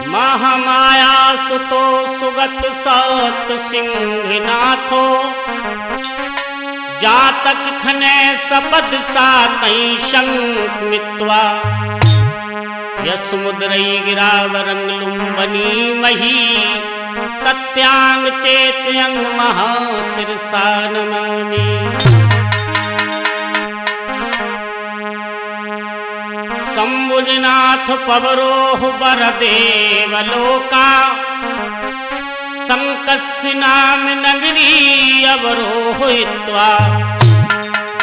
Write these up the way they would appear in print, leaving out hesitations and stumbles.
महामाया सुतो सुगत सत सिंहनाथो जातक खने सपद सातई शंख मित्वा यसमुद्रई गिरावरंग लुम्बनी मही तत्यांग चेत्यंग महाशिरसा नमामि। शंभुनाथ पवरोह बरदेवलोका संकस्य नाम नगरी अवरोहित्वा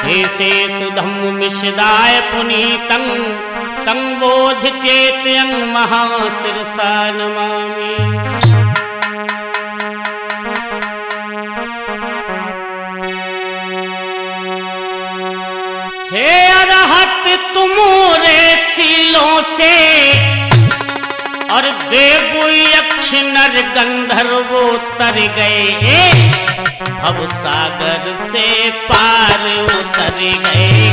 देशे सुधम्म मिषदाय पुनीतं तं बोध चेत्यं महाशिरसा नमामि। हे अरहत तुमरे सीलों से और देव यक्ष नर गंधर्व तर गए भव सागर से पार उतर गए।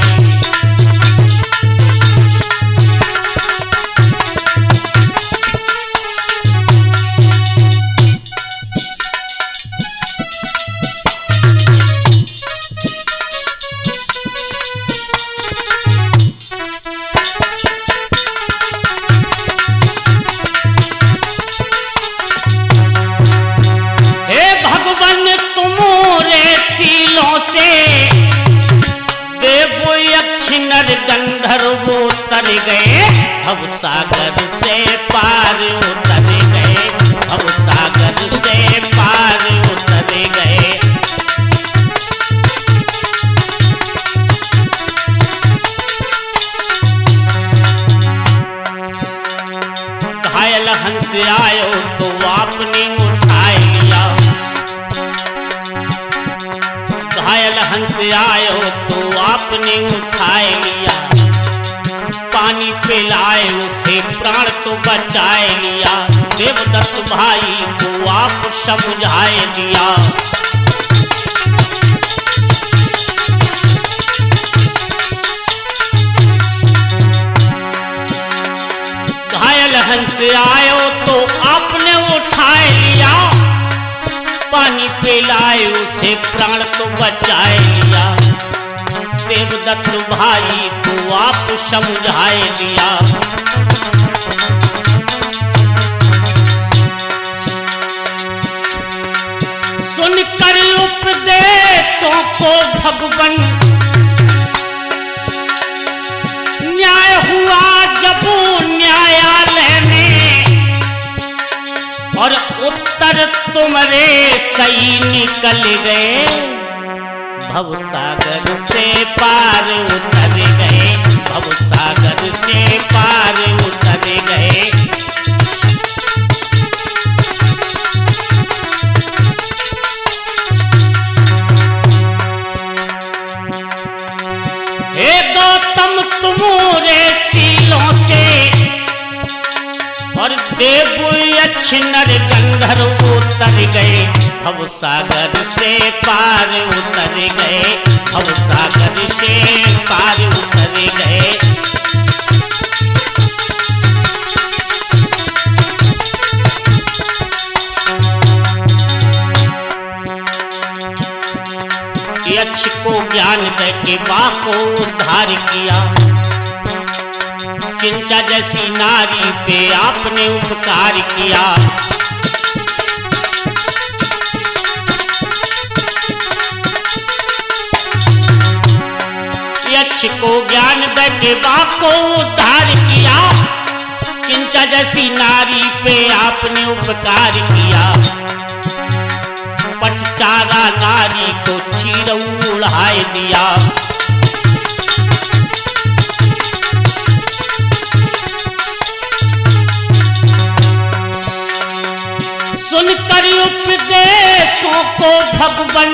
गंधर्व उतर गए भव सागर से पार उतर गए भव सागर से पार उतर गए। घायल हंस आयो तो आपने उठाए लिया घायल हंस आयो तो आपने उठाए लिया पानी पिलाए उसे प्राण तो बचाए लिया देवदत्त भाई को आप समझाए दिया। घायल हंस आयो तो आपने उठाए लिया पानी पिलाए उसे प्राण तो बचाए लिया देवदत्त भाई को आप समझाए दिया। सुनकर उपदेशों को भगवन न्याय हुआ जब न्यायालय में और उत्तर तुम्हारे सही निकल गए भव सागर से पार उतर गए भव सागर से पार उतर गए। हे गौतम तुम्हारे सीलों से और देव यक्ष नर गंधर्व उतर गए भव सागर से पार उतर गए भव सागर से पार उतर गए। यक्ष को ज्ञान देके बा को उद्धार किया चिंता जैसी नारी पे आपने उपकार किया। यक्ष को ज्ञान देके बा को उद्धार किया चिंता जैसी नारी पे आपने उपकार किया। पटचारा नारी को चीर उड़ाए दिया सुनकर उपदेशों को भगवन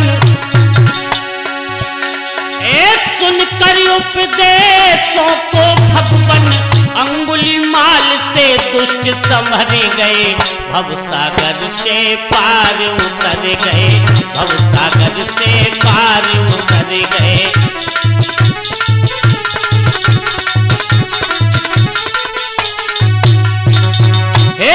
सुनकर उपदेशों को भगवन अंगुली माल से दुष्ट संभर गए भव सागर से पार उतर गए भव सागर से पार उतर गए। हे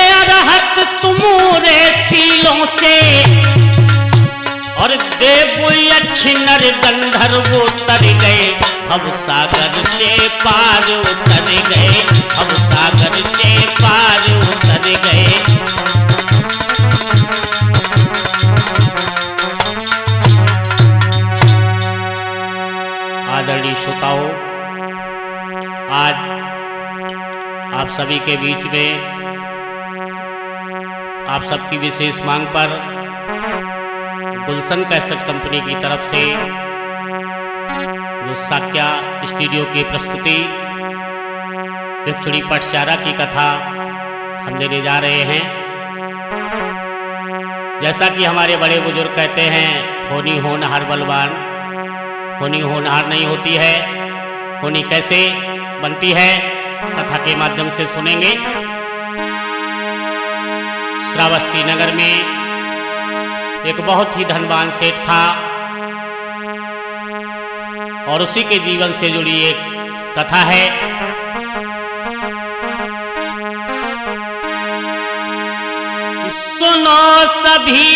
अच्छी नर गंधर्व उतर गए, भव सागर से पार उतर गए, भव सागर से पार उतर गए। आदरणीय श्रोताओं, आज आप सभी के बीच में आप सबकी विशेष मांग पर गुलशन कैसेट कंपनी की तरफ से जो साक्या स्टूडियो की प्रस्तुति भिक्षुणी पटचारा की कथा हम देने जा रहे हैं। जैसा कि हमारे बड़े बुजुर्ग कहते हैं, होनी होनहार बलवान, होनी होनहार नहीं होती है, होनी कैसे बनती है कथा के माध्यम से सुनेंगे। श्रावस्ती नगर में एक बहुत ही धनवान सेठ था और उसी के जीवन से जुड़ी एक कथा है। सुनो सभी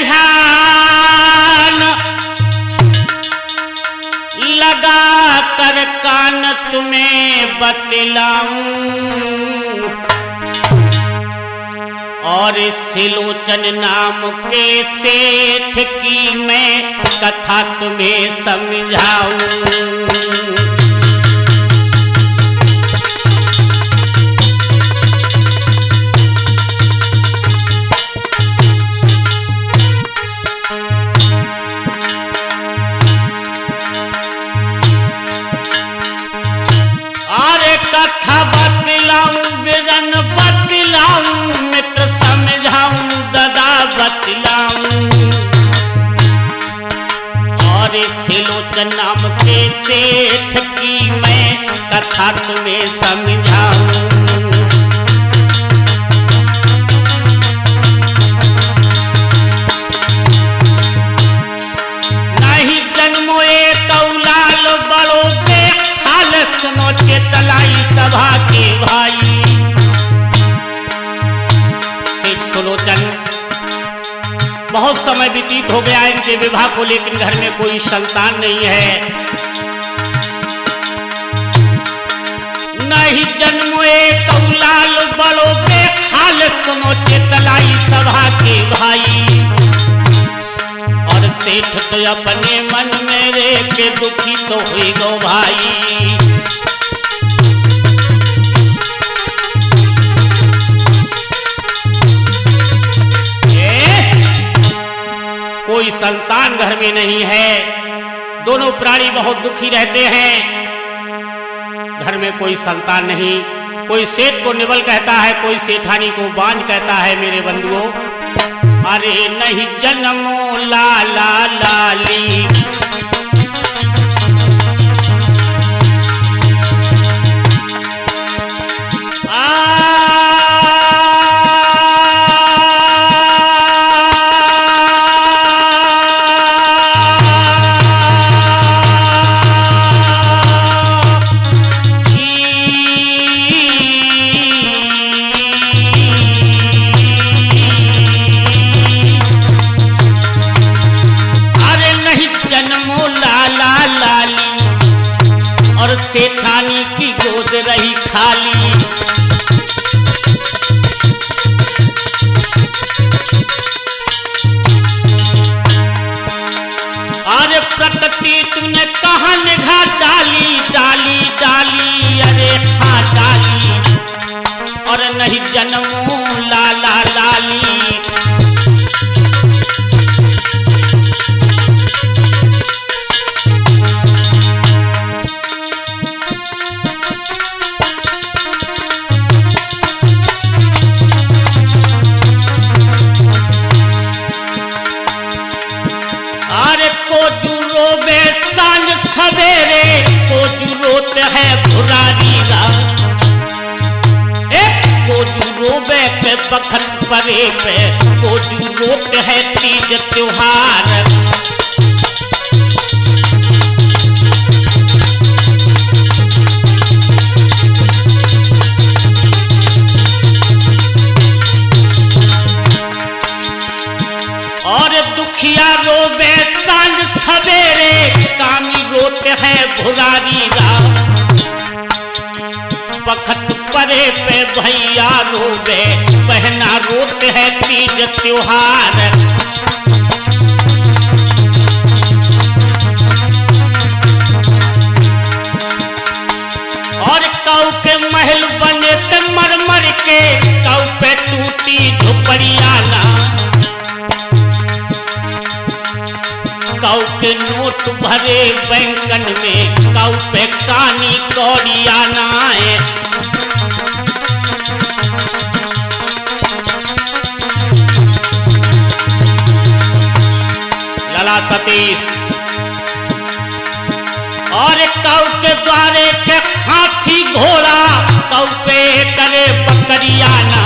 ध्यान, लगा कर कान तुम्हें बतलाऊं, और सिलोचन नाम के सेठ की मैं कथा तुम्हें समझाऊं। अरे कथा बतलाऊं, विजन बतलाऊं, मित्र समझाऊं, दादा बतलाऊं, और सिलोचन नाम के सेठ की मैं कथा तुम्हें समझाऊं। नहीं जन्मो एक औलाल बड़ो के हाल, सुनो चेतलाई सभा के भाई। सेठ सुलोचन बहुत समय व्यतीत हो गया इनके विवाह को, लेकिन घर में कोई संतान नहीं है। नहीं जन्म एक औलाल बड़ो के हाल, सुनो चेतलाई सभा के भाई। और सेठ तो अपने मन में रे के दुखी तो हुई गो भाई। कोई संतान घर में नहीं है, दोनों प्राणी बहुत दुखी रहते हैं। घर में कोई संतान नहीं, कोई सेठ को निबल कहता है, कोई सेठानी को बांझ कहता है। मेरे बंधुओं, अरे नहीं जन्मो लाला लाली, सेठानी की गोद रही खाली। अरे प्रकृति तूने कहाँ निगाह डाली डाली डाली, अरे हाँ डाली। और नहीं जन्मो लाला लाली, सवेरे को रोत है भुरारी रात, को रोबे पे बखत परे पे, को रोत है तीज त्योहार। और दुखी भैया रोवे सांझ सवेरे, कामी रोते हैं भुरारी रात। बखत परे पे भैया रोवे, बहना रोते हैं तीज त्योहार। और काऊ के महल बने थे मरमर के, काऊ पे टूटी झुपड़ियाना। काऊ के नोट भरे बैंकन में, काऊ पे कानी कौड़ियाना है। लाला सतीश और काऊ के द्वारे के हाथी घोड़ा, काऊ पे करे बकरियाना।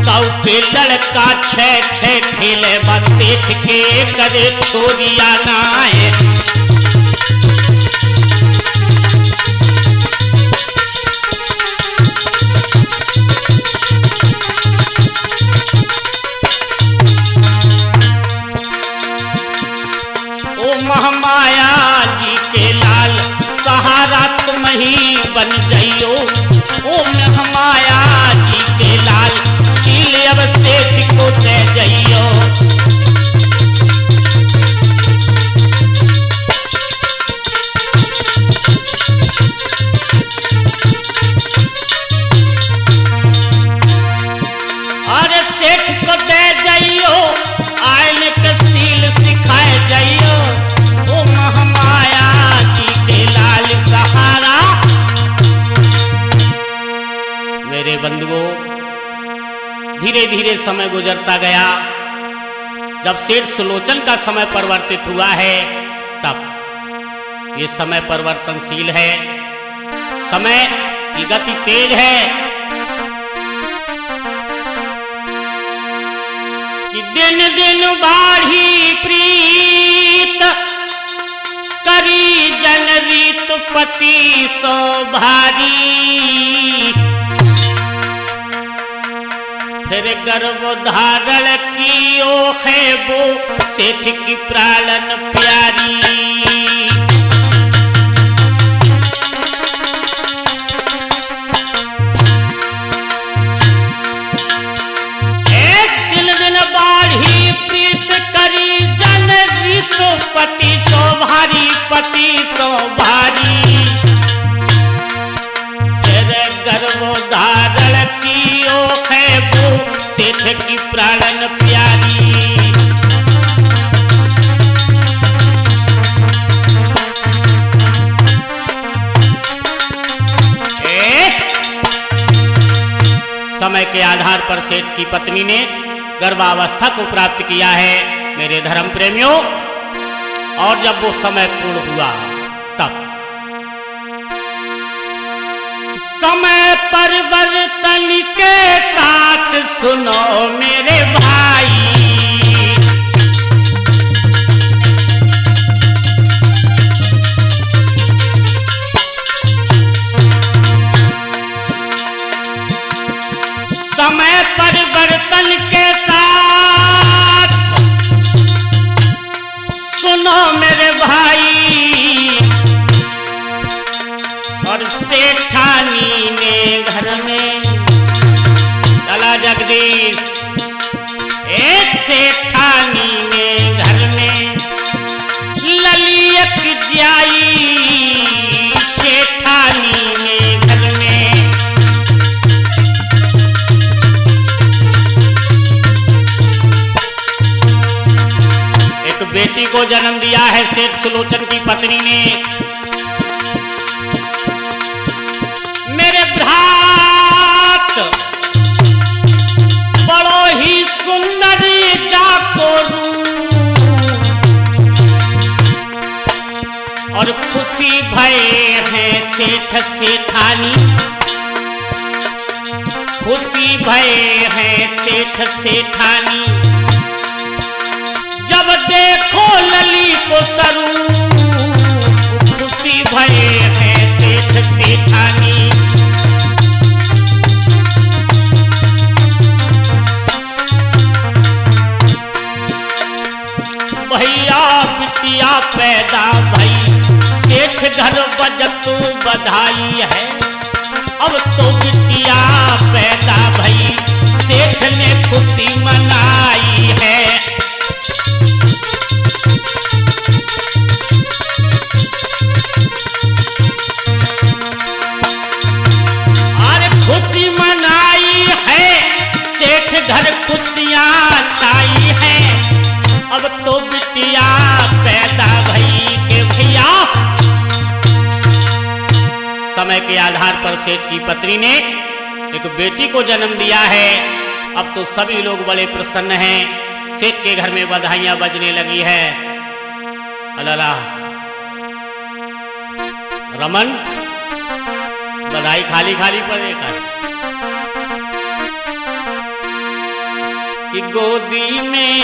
काऊ पे लड़का छह छह खेले बस सेठ के करे छोरियाना है। ओ महामाया जी के लाल, सहारा तुम ही बन जाइयो। ओ महामाया जी के लाल, शील अब सेठ को दे जाइयो। अरे सेठ को दे जाइयो, आयन के शील सिखाए जाइयो। ओ महामाया जी के लाल सहारा। मेरे बंधुओं, धीरे धीरे समय गुजरता गया। जब सेठ सुलोचन का समय परिवर्तित हुआ है, तब ये समय परिवर्तनशील है, समय की गति तेज है कि दिन दिन बाढ़ी प्रीत, करी जन रीत पति सो भारी। फिर गर्भ धारण की ओखे वो, सेठ की प्राणन प्यारी। एक दिन दिन बाढ़ी प्रीत, करी जन रीत पति सो भारी, पति सो भारी। तेरे गर्भ धारण की ओखे वो, सेठ की प्राणन प्यारी। समय के आधार पर सेठ की पत्नी ने गर्भावस्था को प्राप्त किया है मेरे धर्म प्रेमियों। और जब वो समय पूर्ण हुआ, तब समय परिवर्तन के साथ सुनो मेरे भाई। समय परिवर्तन के साथ सुनो मेरे भाई। और सेठानी ने घर में, लाला जगदीश, एक सेठानी ने घर में ललियत जाई। सेठानी ने घर में एक बेटी को जन्म दिया है सेठ सुलोचन की पत्नी ने। मेरे भ्रात बड़ो ही सुंदर जाको और खुशी भये हैं सेठ सेठानी। खुशी भये हैं सेठ सेठानी, जब देखो लली को सरू। खुशी भये हैं सेठ सेठानी। बजतू बधाई है। अब तो बिटिया पैदा भई सेठ ने खुशी मनाई है। खुशी मनाई है, सेठ घर खुशियां छाई है। अब तो बिटिया पैदा भई के भैया। समय के आधार पर सेठ की पत्नी ने एक बेटी को जन्म दिया है। अब तो सभी लोग बड़े प्रसन्न हैं। सेठ के घर में बधाइयां बजने लगी है। अल्लाह रमन बधाई खाली खाली पड़ेगा कि गोदी में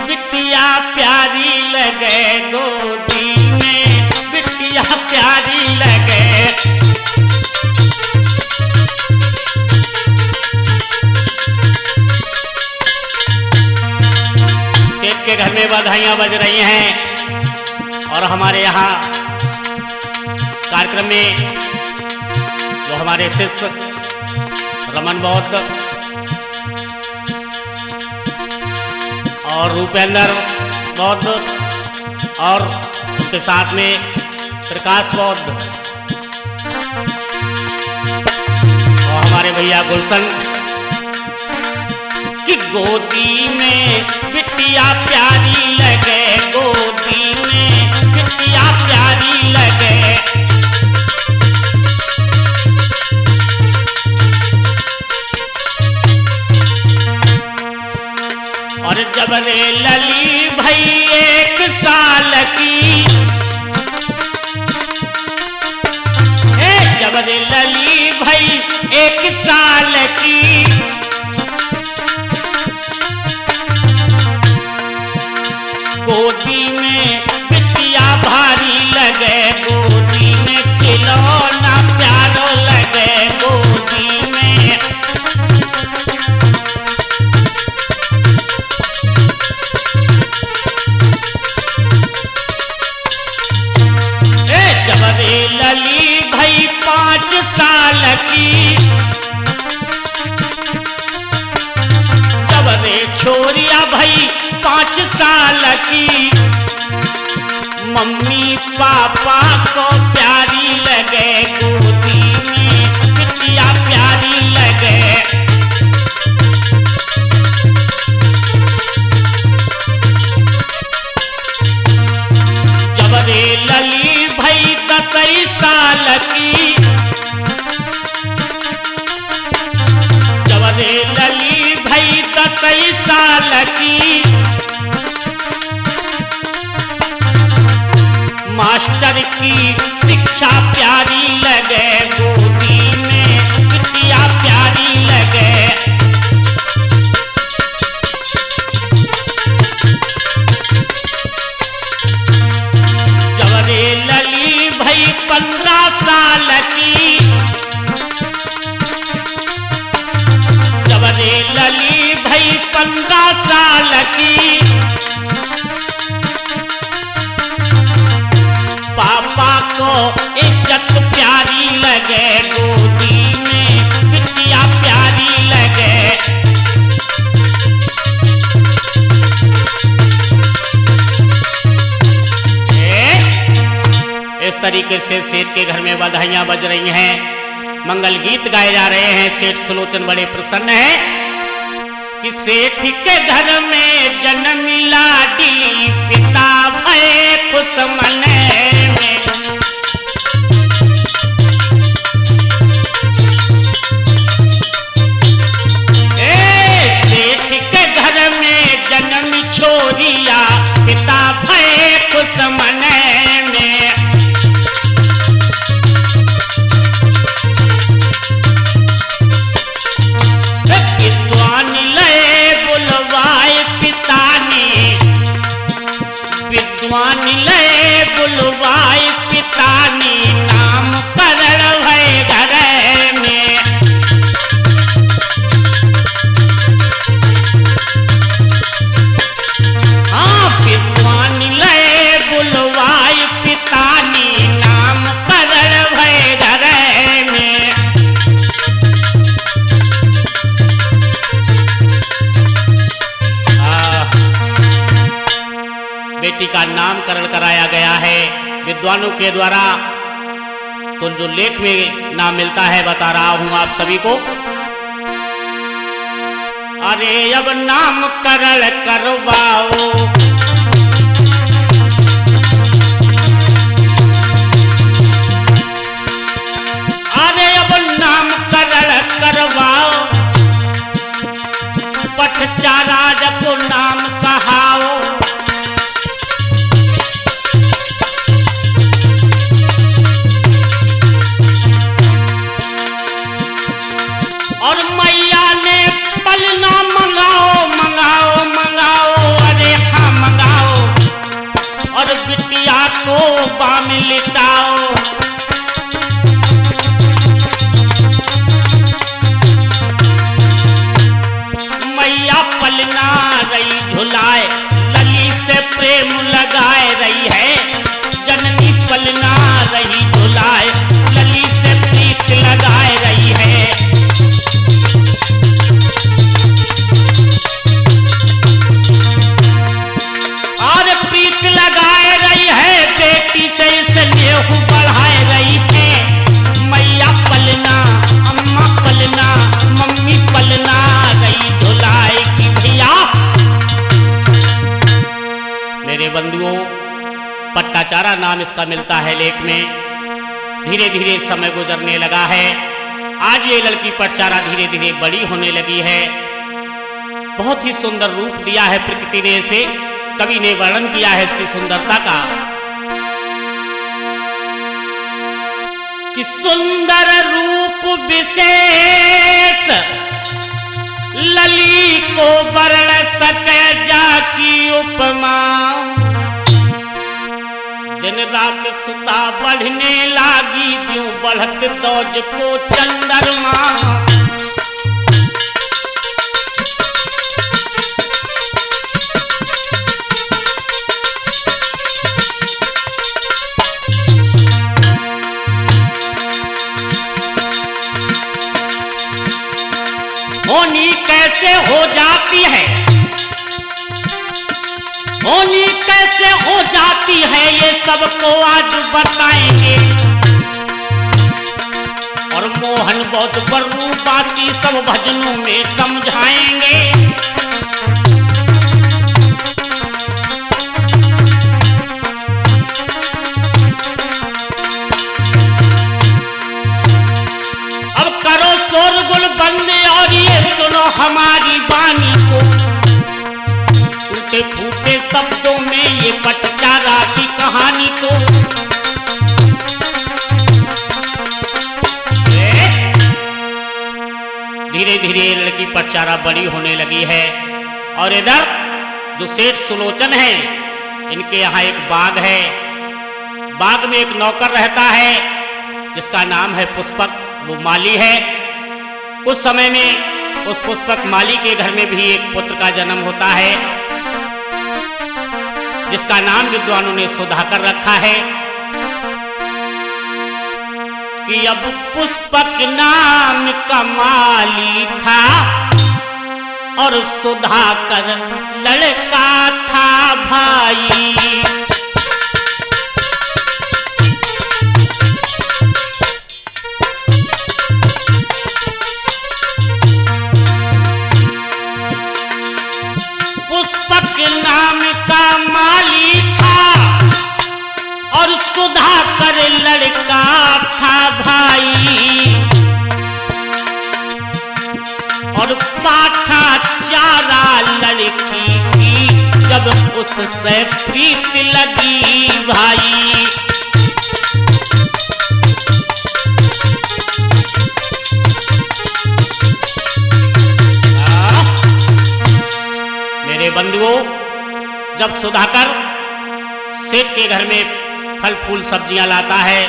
बिटिया प्यारी लगे, गोदी में बिटिया प्यारी लगे। सेठ के घर में बधाइयां बज रही हैं और हमारे यहाँ कार्यक्रम में जो हमारे शिष्य रमन बौद्ध और रूपेंद्र बौद्ध और उनके साथ में प्रकाश बौद्ध और हमारे भैया गुलशन की गोदी में बिटिया प्यारी लगे, गोदी में बिटिया प्यारी लगे। और जब रे लली भई 1 साल की, जब रे लली भई 1 साल की, गोदी में बिटिया भारी लगे, गोदी में खिलौना प्यारो लगे, गोदी में। जबरे लली भई 5 साल की, जबरे छोरिया भई 5 साल की, मम्मी पापा को प्यारी लगे, गोदी में बिटिया प्यारी लगे। जबरे लली 10 साल की, जबरे लली भई 10 साल की, मास्टर की शिक्षा प्यारी लगे, गोदी में बिटिया प्यारी लगे। जबरे लली भई 15 साल की, जबरे लली भई 15 साल की, पापा को इज्जत प्यारी लगे, गोदी में बिटिया प्यारी लगे। इस तरीके से सेठ के घर में बधाइयां बज रही हैं, मंगल गीत गाए जा रहे हैं। सेठ सुलोचन बड़े प्रसन्न हैं कि सेठ के घर में जन्मी लाडली, पिता भये खुश मने में। सेठ के घर में जन्मी छोरिया, पिता भये खुश मने में। विद्वान लय बुलवाए पिता ने, विद्वान लय बुलवाए पिता ने, नाम करण भय घर में। हाँ, विद्वान लय बुलवाए पिता ने, नाम करण बेटी का नामकरण कराया गया है विद्वानों के द्वारा। तो जो लेख में नाम मिलता है बता रहा हूं आप सभी को। अरे अब नामकरण करवाओ, अरे अब नामकरण करवाओ, पटचारा जब नाम कहाओ। और मैया ने पलना मंगाओ मंगाओ मंगाओ, अरे हाँ मंगाओ, और बिटिया को बाम लिटाओ। मैया पलना रही झुलाए, लली से प्रेम लगाए रही है। जननी पलना रही झुलाए, लली से प्रीत लगाए रही है। और प्रीत लगाए रही है, बेटी से इसलिए बढ़ाए रही है। मैया पलना, अम्मा पलना, मम्मी पलना रही झुलाए की भैया। मेरे बंधुओं, पट्टाचारा नाम इसका मिलता है लेख में। धीरे धीरे समय गुजरने लगा है। आज ये लड़की पटचारा धीरे धीरे बड़ी होने लगी है। बहुत ही सुंदर रूप दिया है प्रकृति ने इसे। कवि ने वर्णन किया है इसकी सुंदरता का कि सुंदर रूप विशेष लली को वर्ण सके जाकी उपमा। दिन रात सुता बढ़ने लागी, ज्यों बढ़त दौज को चंद्रमा। होनी कैसे हो जाती है, होनी कैसे हो जाती है, ये सबको आज बताएंगे। और मोहन बौद्ध बरूबासी सब भजनों में समझाएंगे। अब करो शोरगुल बंद और ये सुनो हमारी वाणी को। टूटे फूटे शब्दों में ये पटचारा की कहानी को। धीरे धीरे लड़की पटचारा बड़ी होने लगी है। और इधर जो सेठ सुलोचन है, इनके यहाँ एक बाग है। बाग में एक नौकर रहता है जिसका नाम है पुष्पक। वो माली है। कुछ समय में उस पुष्पक माली के घर में भी एक पुत्र का जन्म होता है जिसका नाम विद्वानों ने सुधाकर रखा है। कि अब पुष्पक नाम का माली था और सुधाकर लड़का था भाई। पुष्पक नाम का माली था और सुधाकर लड़का था भाई। और पाठा चारा लड़की की जब उससे प्रीत लगी भाई। मेरे बंधुओं, जब सुधाकर सेठ के घर में फल फूल सब्जियां लाता है,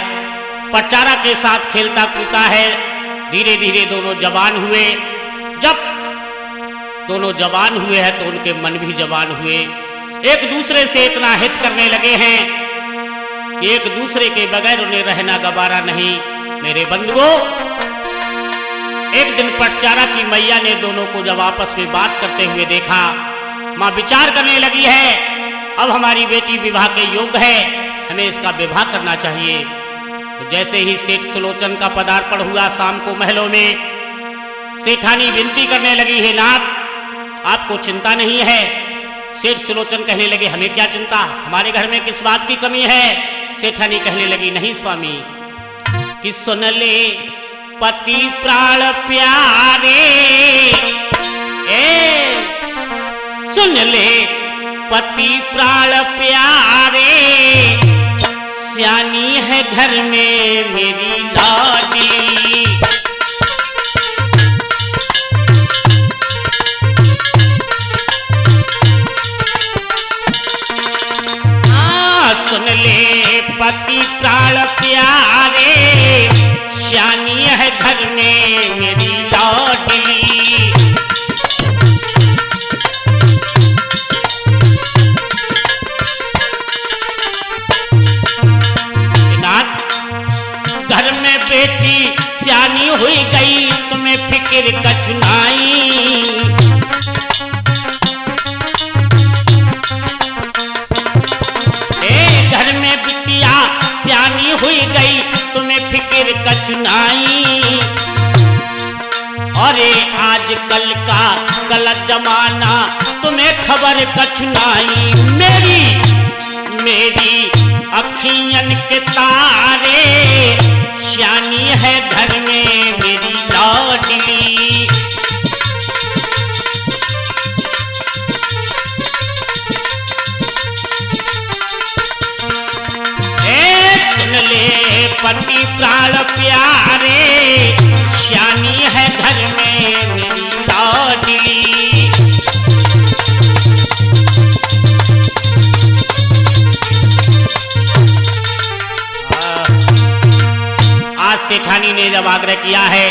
पटचारा के साथ खेलता कूदता है, धीरे धीरे दोनों जवान हुए। जब दोनों जवान हुए हैं तो उनके मन भी जवान हुए। एक दूसरे से इतना हित करने लगे हैं कि एक दूसरे के बगैर उन्हें रहना गवारा नहीं। मेरे बंधुओं, एक दिन पटचारा की मैया ने दोनों को जब आपस में बात करते हुए देखा, मां विचार करने लगी है अब हमारी बेटी विवाह के योग्य है, हमें इसका विवाह करना चाहिए। तो जैसे ही सेठ सुलोचन का पदार्पण हुआ शाम को महलों में, सेठानी विनती करने लगी, हे नाथ आपको चिंता नहीं है। सेठ सुलोचन कहने लगे, हमें क्या चिंता, हमारे घर में किस बात की कमी है। सेठानी कहने लगी, नहीं स्वामी, कि सुन ले पति प्राण प्यारे, सुन ले पति प्राण प्यारे, सियानी है घर में मेरी लाडली। सुन ले पति प्राण प्यारे, सियानी है घर में मेरी लाडली। घर में बेटी सियानी हुई गई, तुम्हें फिक्र कछुनाई। घर में बिटिया सियानी हुई गई, तुम्हें फिक्र कछुनाई। अरे आजकल का गलत जमाना, तुम्हें खबर कछुनाई। मेरी अखियन के तारे, सियानी है घर में मेरी लाडली। सुन ले पति प्राण प्यारे, सियानी है घर में मेरी लाडली। सेठानी ने जब आग्रह किया है,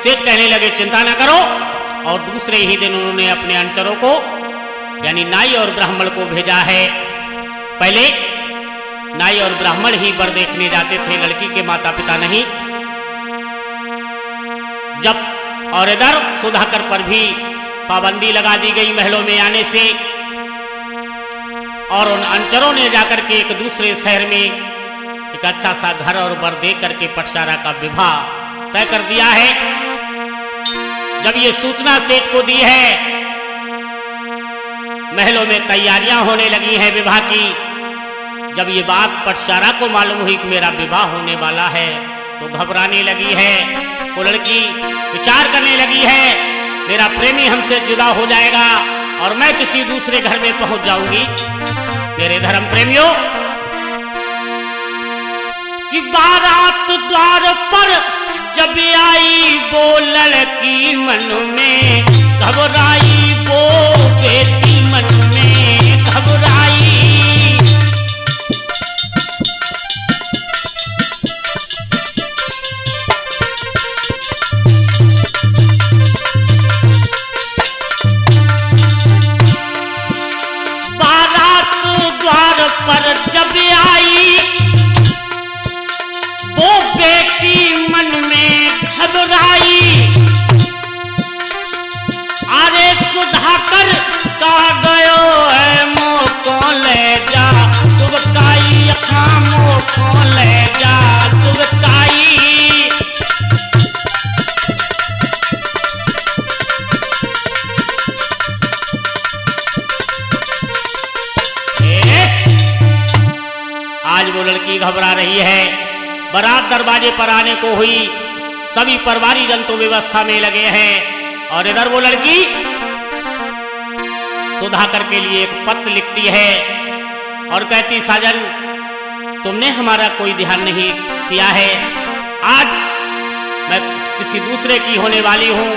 सेठ कहने लगे चिंता न करो। और दूसरे ही दिन उन्होंने अपने अनुचरों को यानी नाई और ब्राह्मण को भेजा है। पहले नाई और ब्राह्मण ही वर देखने जाते थे, लड़की के माता पिता नहीं। जब और इधर सुधाकर पर भी पाबंदी लगा दी गई महलों में आने से, और उन अनुचरों ने जाकर के एक दूसरे शहर में एक अच्छा सा घर और वर देख करके पटसारा का विवाह तय कर दिया है। जब ये सूचना सेठ को दी है, महलों में तैयारियां होने लगी हैं विवाह की। जब ये बात पटसारा को मालूम हुई कि मेरा विवाह होने वाला है, तो घबराने लगी है। वो लड़की विचार करने लगी है, मेरा प्रेमी हमसे जुदा हो जाएगा और मैं किसी दूसरे घर में पहुंच जाऊंगी। मेरे धर्म प्रेमियों, कि बारात द्वार पर जब आई वो लड़की मन में घबराई, वो बेटी मन में घबराई। बारात द्वार पर जब आई वो बेटी मन में घबराई। अरे सुधाकर का गयो है मोह को ले जा, तुबकाई मोह को ले जा तुबकाई। आज वो लड़की घबरा रही है। बारात दरवाजे पर आने को हुई, सभी परवारी जन तो व्यवस्था में लगे हैं। और इधर वो लड़की सुधाकर के लिए एक पत्र लिखती है और कहती, साजन तुमने हमारा कोई ध्यान नहीं किया है, आज मैं किसी दूसरे की होने वाली हूं।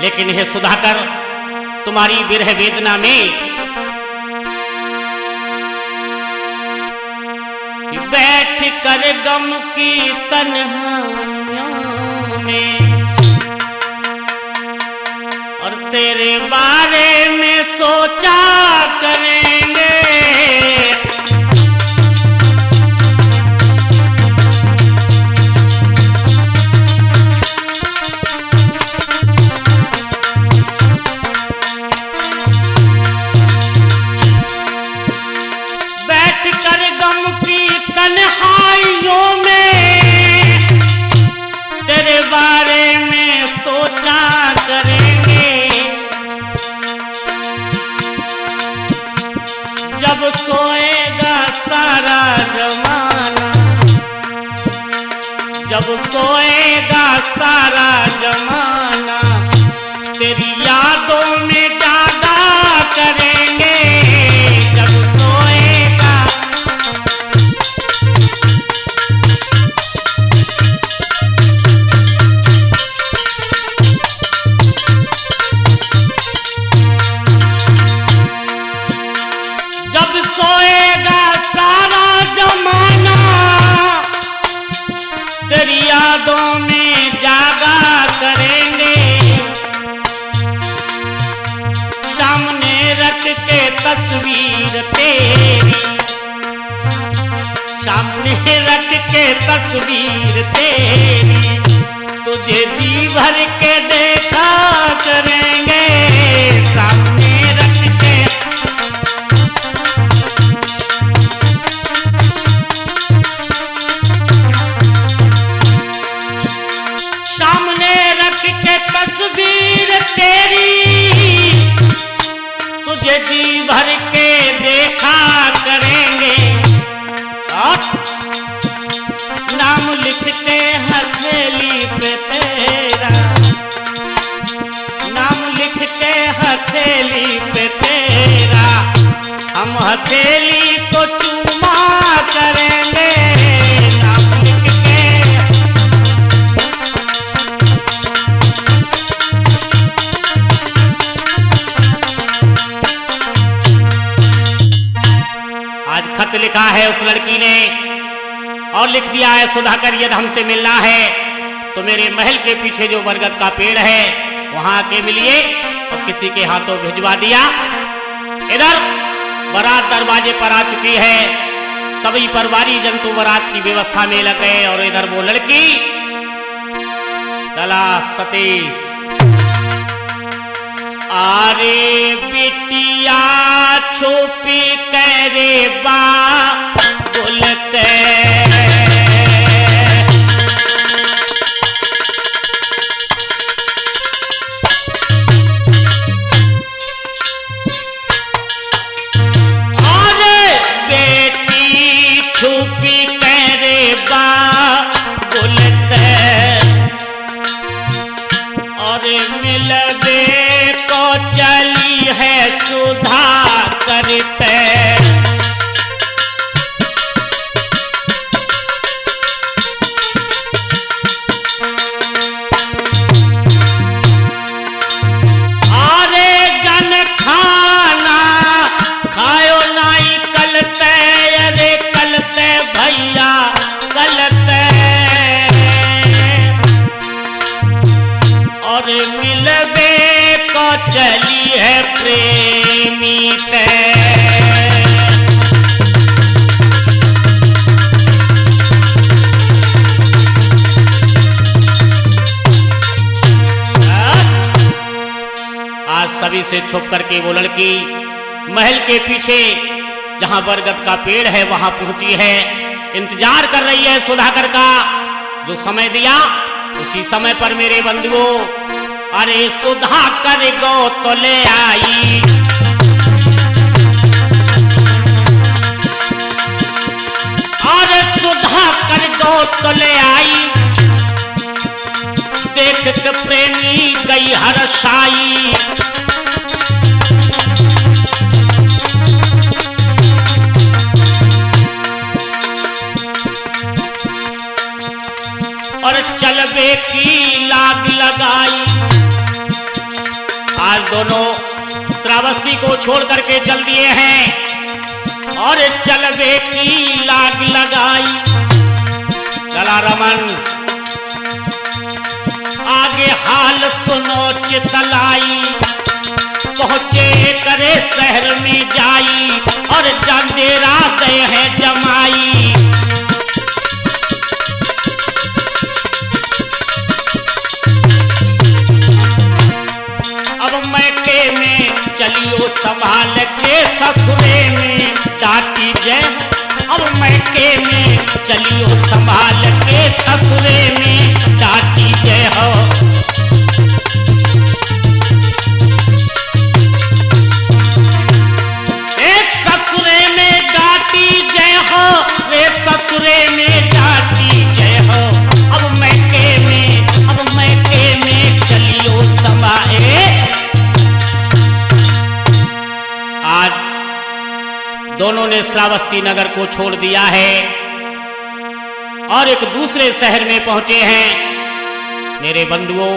लेकिन हे सुधाकर, तुम्हारी विरह वेदना में बैठ कर गम की तन्हाइयों में और तेरे बारे में सोचा करेंगे। सोएगा सारा जमाना, जब सोएगा सारा जमाना, तेरी यादों में जागा करेंगे। जब सोएगा जब सोएगा सारा जमाना, तेरी यादों में जागा करेंगे। सामने रख के तस्वीर तेरी, सामने रख के तस्वीर तेरी, तुझे जी भर के देखा करेंगे। सामने रख के सामने रख के तस्वीर तेरी, तुझे जी भर के देखा करेंगे। और नाम लिखते हथेली पे तेरा, नाम लिखते हथेली पे तेरा, हम हथेली को चूमा करेंगे। नाम लिख के आज खत लिखा है उस लड़की ने और लिख दिया है, सुधाकर यदि हमसे मिलना है तो मेरे महल के पीछे जो बरगद का पेड़ है वहां आके मिलिए। और किसी के हाथों भिजवा दिया। इधर बारात दरवाजे पर आ चुकी है, सभी परवारी जंतु बारात की व्यवस्था में लग गए। और इधर वो लड़की लला सतीश, आरे बिटिया छुपी करे बा बोलते, अरे बेटी छुपी करे बा बोलते, और मिलवे को चली है सुधा करते। अरे जन खाना खायो नाई कलते, अरे कलते भैया कलते, और मिलवे को चली है प्रेमी ते। आज सभी से छुप करके वो लड़की महल के पीछे जहां बरगद का पेड़ है वहां पहुंची है। इंतजार कर रही है सुधाकर का। जो समय दिया उसी समय पर मेरे बंधुओं, अरे सुधाकर गो तो ले आई, अरे सुधाकर गो तो ले आई, देख के प्रेमी गई हर्षाई। और चलबे की लाग लगाई। आज दोनों श्रावस्ती को छोड़ करके चल दिए हैं और चलबे की लाग लगाई। लला रमन आगे हाल सुनो चितलाई, पहुंचे करे शहर में जाई और जंदेरा गए हैं जमाई। अब मैके में चलियो संभाल के ससुरे में डाटी जय। अब मैके में चलियो संभाल के ससुरे में डाटी जय हो। ससुरे में दोनों ने श्रावस्ती नगर को छोड़ दिया है और एक दूसरे शहर में पहुंचे हैं। मेरे बंधुओं,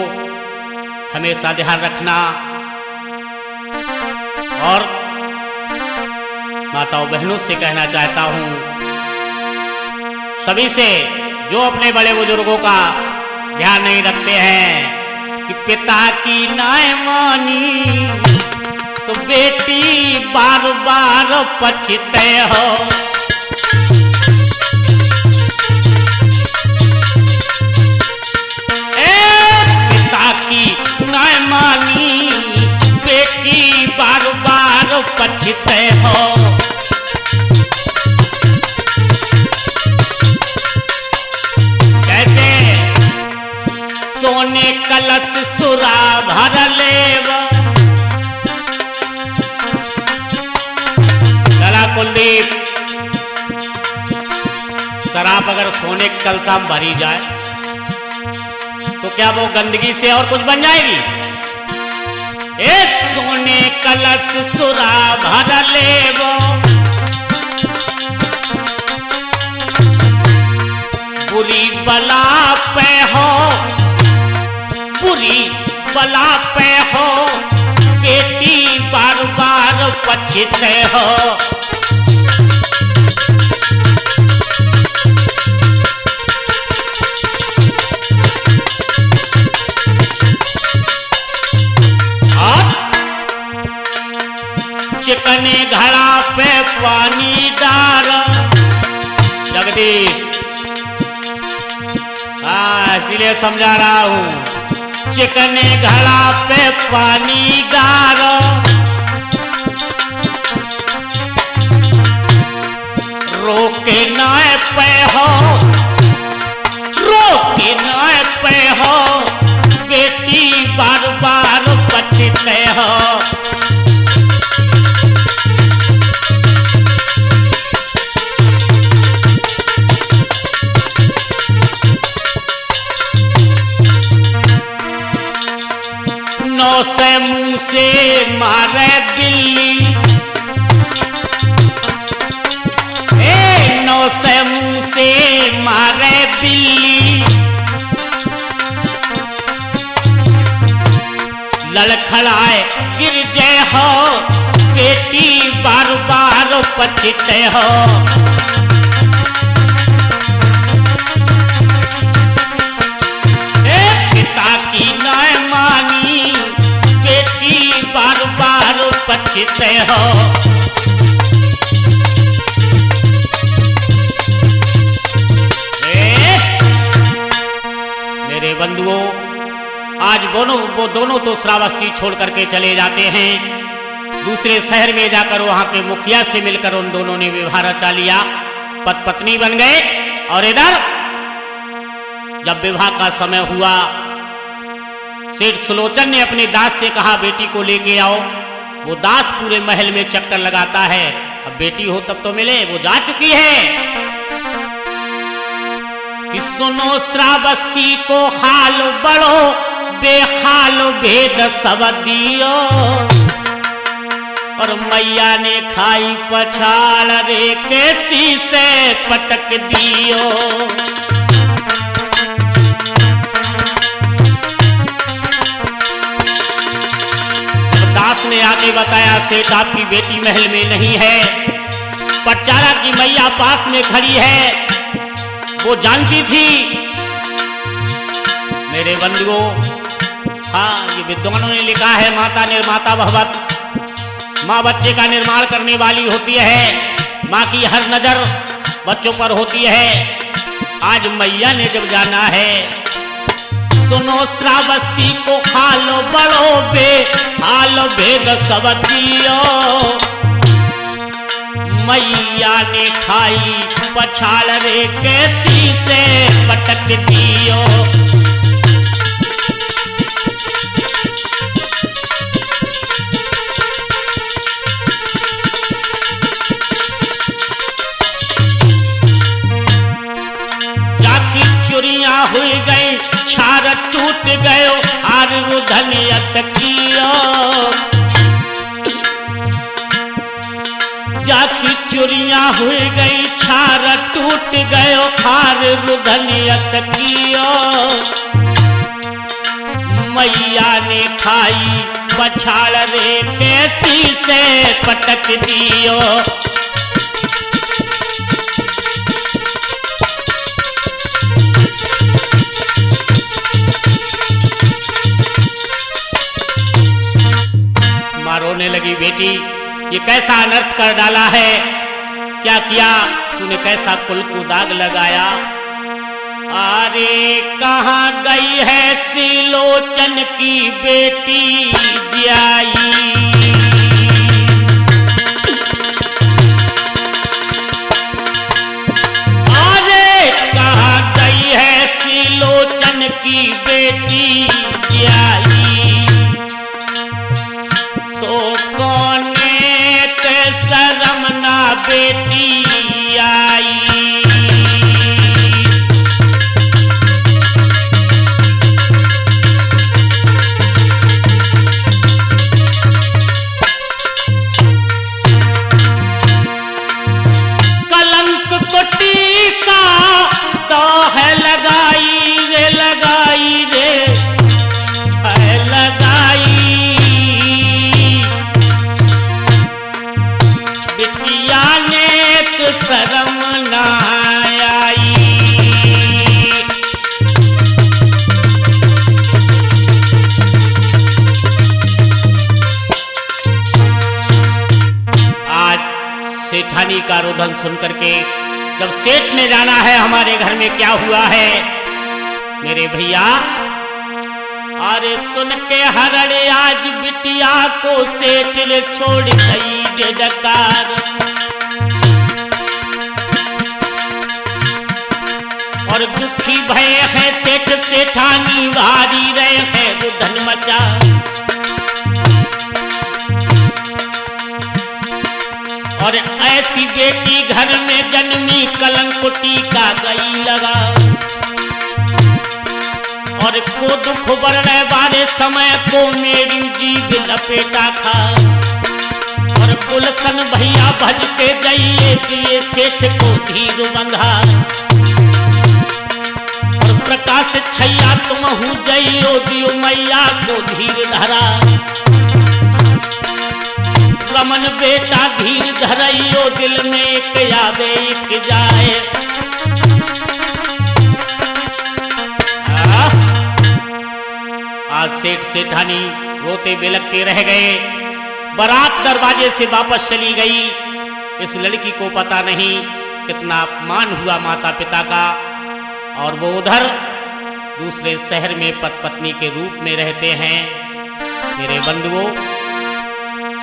हमेशा ध्यान रखना और माताओं बहनों से कहना चाहता हूं, सभी से जो अपने बड़े बुजुर्गों का ध्यान नहीं रखते हैं कि पिता की नाय मानी तो बेटी बार बार पछते हो। पिता की नाय मानी बेटी बार बार पछते हो। कैसे सोने कलश सुरा भर लेव। लला कुलदीप, शराब अगर सोने के कलशा में भरी जाए तो क्या वो गंदगी से और कुछ बन जाएगी? सोने कलश सुरा भर लेवो, बुरी बला पे हो, बुरी बला पे हो, बेटी बार बार पछते हो। चिकने घड़ा पे पानी डाल। जगदीश, इसीलिए समझा रहा हूं। चिकने घड़ा पे पानी डाल, रोके नाय पे हो, रोके नाय पे हो, बेटी बार बार पछते हो। नौ से मुंह से मारे बिल्ली, नौ से मुंह से मारे बिल्ली, लड़खड़ाए गिर जाए हो, बेटी बार बार पछते हो। पिता की नाय मानी बेटी बार बार पछते हो। मेरे बंधुओं, आज वो दोनों तो श्रावस्ती छोड़ करके चले जाते हैं। दूसरे शहर में जाकर वहां के मुखिया से मिलकर उन दोनों ने विवाह रचा लिया, पति पत्नी बन गए। और इधर जब विवाह का समय हुआ, सेठ सुलोचन ने अपने दास से कहा बेटी को लेके आओ। वो दास पूरे महल में चक्कर लगाता है, अब बेटी हो तब तो मिले, वो जा चुकी है। कि सुनो श्रावस्ती को हाल बड़ो, बेहाल भेद सब दियो, और मैया ने खाई पछाड़ रे कैसी से पटक दियो। दास ने आके बताया सेठ आपकी बेटी महल में नहीं है, पटचारा की मैया पास में खड़ी है, वो जानती थी। मेरे बंधुओं, हाँ, ये विद्वानों ने लिखा है माता निर्माता भवत, माँ बच्चे का निर्माण करने वाली होती है, माँ की हर नजर बच्चों पर होती है। आज मैया ने जब जाना है, सुनो श्रावस्ती को हालो बड़ो बे हाल भेद सब दियो, मैया ने खाई पछाड़ रे कैसी से पटक दियो। जाकी चुरिया हुई गई, छार टूट गयो, हार धनियत कियो। जाकी हुई गई छार, टूट गयो खार रुधनियत कियो। मैया ने खाई बछाड़ रे कैसी से पटक दियो। माँ रोने लगी, बेटी ये कैसा अनर्थ कर डाला है, क्या किया तूने, कैसा कुल को दाग लगाया। अरे कहाँ गई है सिलोचन की बेटी जियाई। अरे कहाँ गई है सिलोचन की बेटी जियाई। तो कोने ते शर्म ना बेटी आई। शर्म ना आई। आज सेठानी का रोदन सुन करके, जब सेठ ने जाना है हमारे घर में क्या हुआ है मेरे भैया, अरे सुन के हरड़े आज बिटिया को सेठ ने छोड़ गई डकार। और दुखी भय है सेठ सेठानी, भारी रहे हैं रुधन मचा। और ऐसी बेटी घर में जन्मी कलंक टीका गई लगा। और को दुख बढ़ने वाले समय को मेरी जीव लपेटा खा। और पुलसन भैया भज के जाइए दिए सेठ को धीर बंधा। प्रकाश छैया तुम हूँ जइयो दियो मैया को धीर धरा। रमन बेटा धीर धरइयो दिल में एक यादे एक जाए। आज सेठ सेठानी रोते बिलखते रह गए। बारात दरवाजे से वापस चली गई। इस लड़की को पता नहीं कितना अपमान हुआ माता पिता का। और वो उधर दूसरे शहर में पति पत्नी के रूप में रहते हैं। मेरे बंधुओं,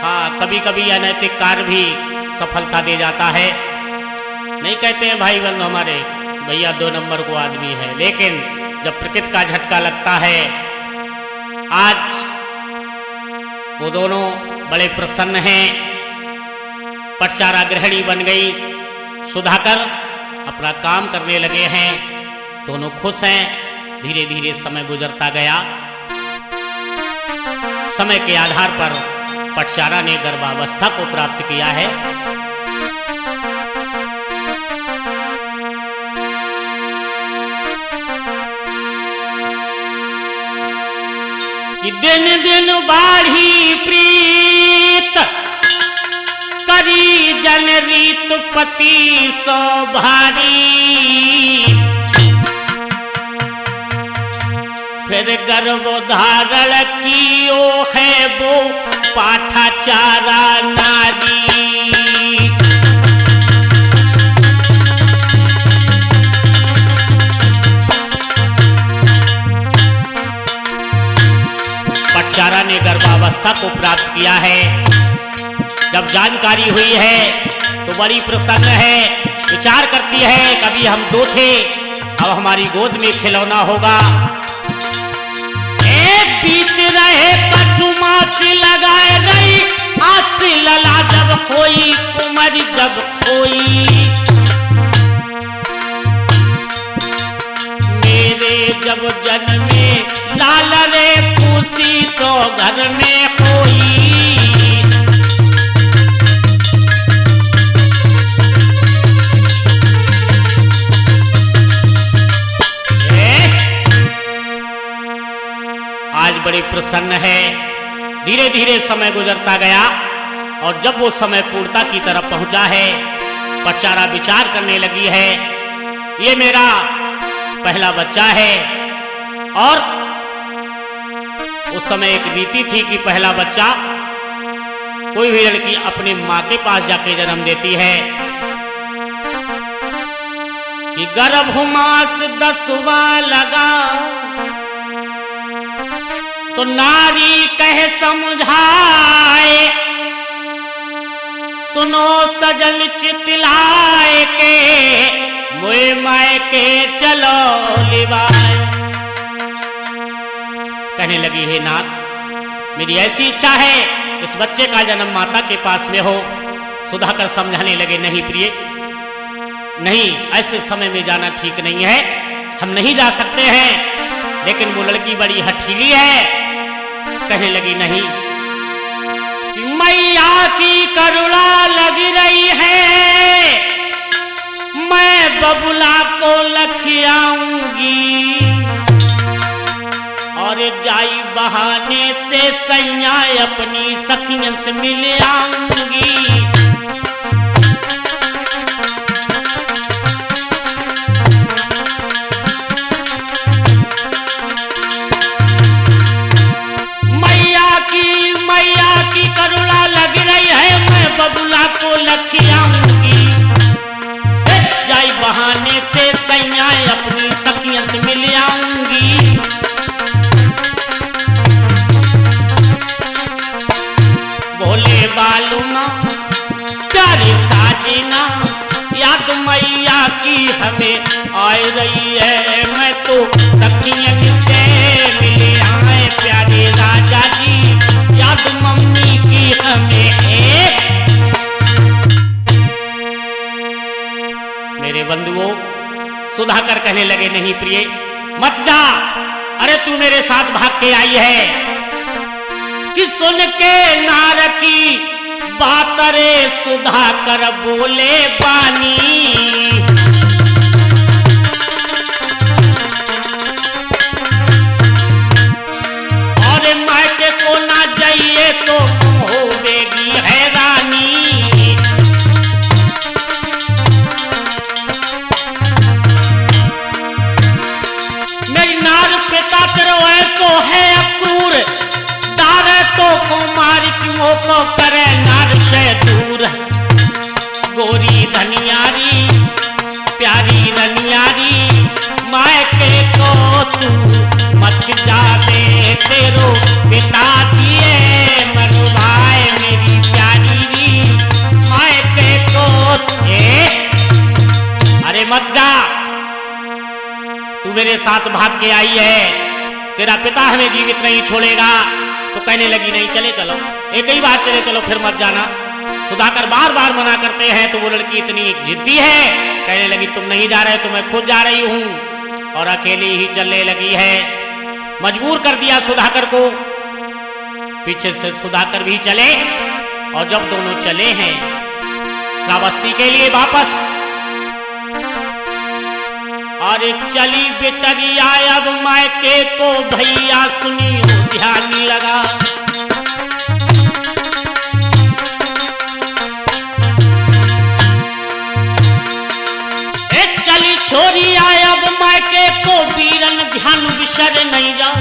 हाँ कभी कभी अनैतिक कार्य भी सफलता दे जाता है। नहीं कहते हैं भाई बंधु हमारे भैया 2 नंबर को आदमी है, लेकिन जब प्रकृति का झटका लगता है। आज वो दोनों बड़े प्रसन्न हैं। पटचारा गृहिणी बन गई। सुधाकर अपना काम करने लगे हैं। दोनों खुश हैं। धीरे धीरे समय गुजरता गया। समय के आधार पर पटचारा ने गर्भावस्था को प्राप्त किया है। कि दिन दिन बाढ़ी प्रीत करी जन रीत पति सो भारी। फिर गर्भधारण कियो है वो पाठाचारा नारी। पटचारा ने गर्भावस्था को प्राप्त किया है। जब जानकारी हुई है तो बड़ी प्रसन्न है। विचार करती है कभी हम 2 थे, अब हमारी गोद में खिलौना होगा। बीत रहे कछुमा से लगाए रही आस लला जब खोई कुमार जब खोई। मेरे जब जन्मे लाल रे खुशी तो घर में कोई। प्रसन्न है। धीरे धीरे समय गुजरता गया और जब वो समय पूर्णता की तरफ पहुंचा है, पटचारा विचार करने लगी है, ये मेरा पहला बच्चा है। और उस समय एक रीति थी कि पहला बच्चा कोई भी लड़की अपनी मां के पास जाके जन्म देती है कि गर्भमास 10वां लगा तो नारी कहे समझाए, सुनो सजल चितलाए के मुए माए के चलो लिवाए। कहने लगी, हे नाथ, मेरी ऐसी इच्छा है इस बच्चे का जन्म माता के पास में हो। सुधाकर समझाने लगे, नहीं प्रिय, नहीं, ऐसे समय में जाना ठीक नहीं है, हम नहीं जा सकते हैं। लेकिन वो लड़की बड़ी हठीली है। कहने लगी, नहीं, मैया की करुणा लग रही है, मैं बबुला को लखियाऊंगी और जाई बहाने से सैया अपनी सखियन से मिल आऊंगी। मैया की करुणा लग रही है, मैं बबुला को लखियाऊंगी, जाई बहाने से सैया अपनी सखियन से मिल आऊंगी। बोले बालूना प्यारे साजना, याद मैया की हमें आ रही है, मैं तो सखियन से मिले आए प्यारे राजा जी, याद मम्मी की हमें। मेरे बंधुओं, सुधाकर कहने लगे, नहीं प्रिय, मत जा, अरे तू मेरे साथ भाग के आई है कि सुन के नार की बात रे सुधाकर बोले बानी। और मायके को ना जाइए तो होगी हैरानी। मेरी नार पिता तेरो है तो है अक्रूर, दारे तो कुमार क्यों को करे नार से दूर। गोरी धनियारी प्यारी रनियारी, मायके को तू मत जावे, तेरो पिता दिए मरुभाए मेरी प्यारी री, मायके को अरे मत जा, तू मेरे साथ भाग के आई है, तेरा पिता हमें जीवित नहीं छोड़ेगा। तो कहने लगी, नहीं, चले चलो, एक ही बार चले चलो, फिर मत जाना। सुधाकर बार बार मना करते हैं तो वो लड़की इतनी जिद्दी है, कहने लगी, तुम नहीं जा रहे तो मैं खुद जा रही हूं, और अकेली ही चलने लगी है। मजबूर कर दिया सुधाकर को। पीछे से सुधाकर भी चले और जब दोनों चले हैं श्रावस्ती के लिए वापस, और चली बेटरिया अब मायके को भैया सुनियो ध्यान लगा। चली छोरी आए अब मायके को वीरन ध्यान विसर नहीं जाओ,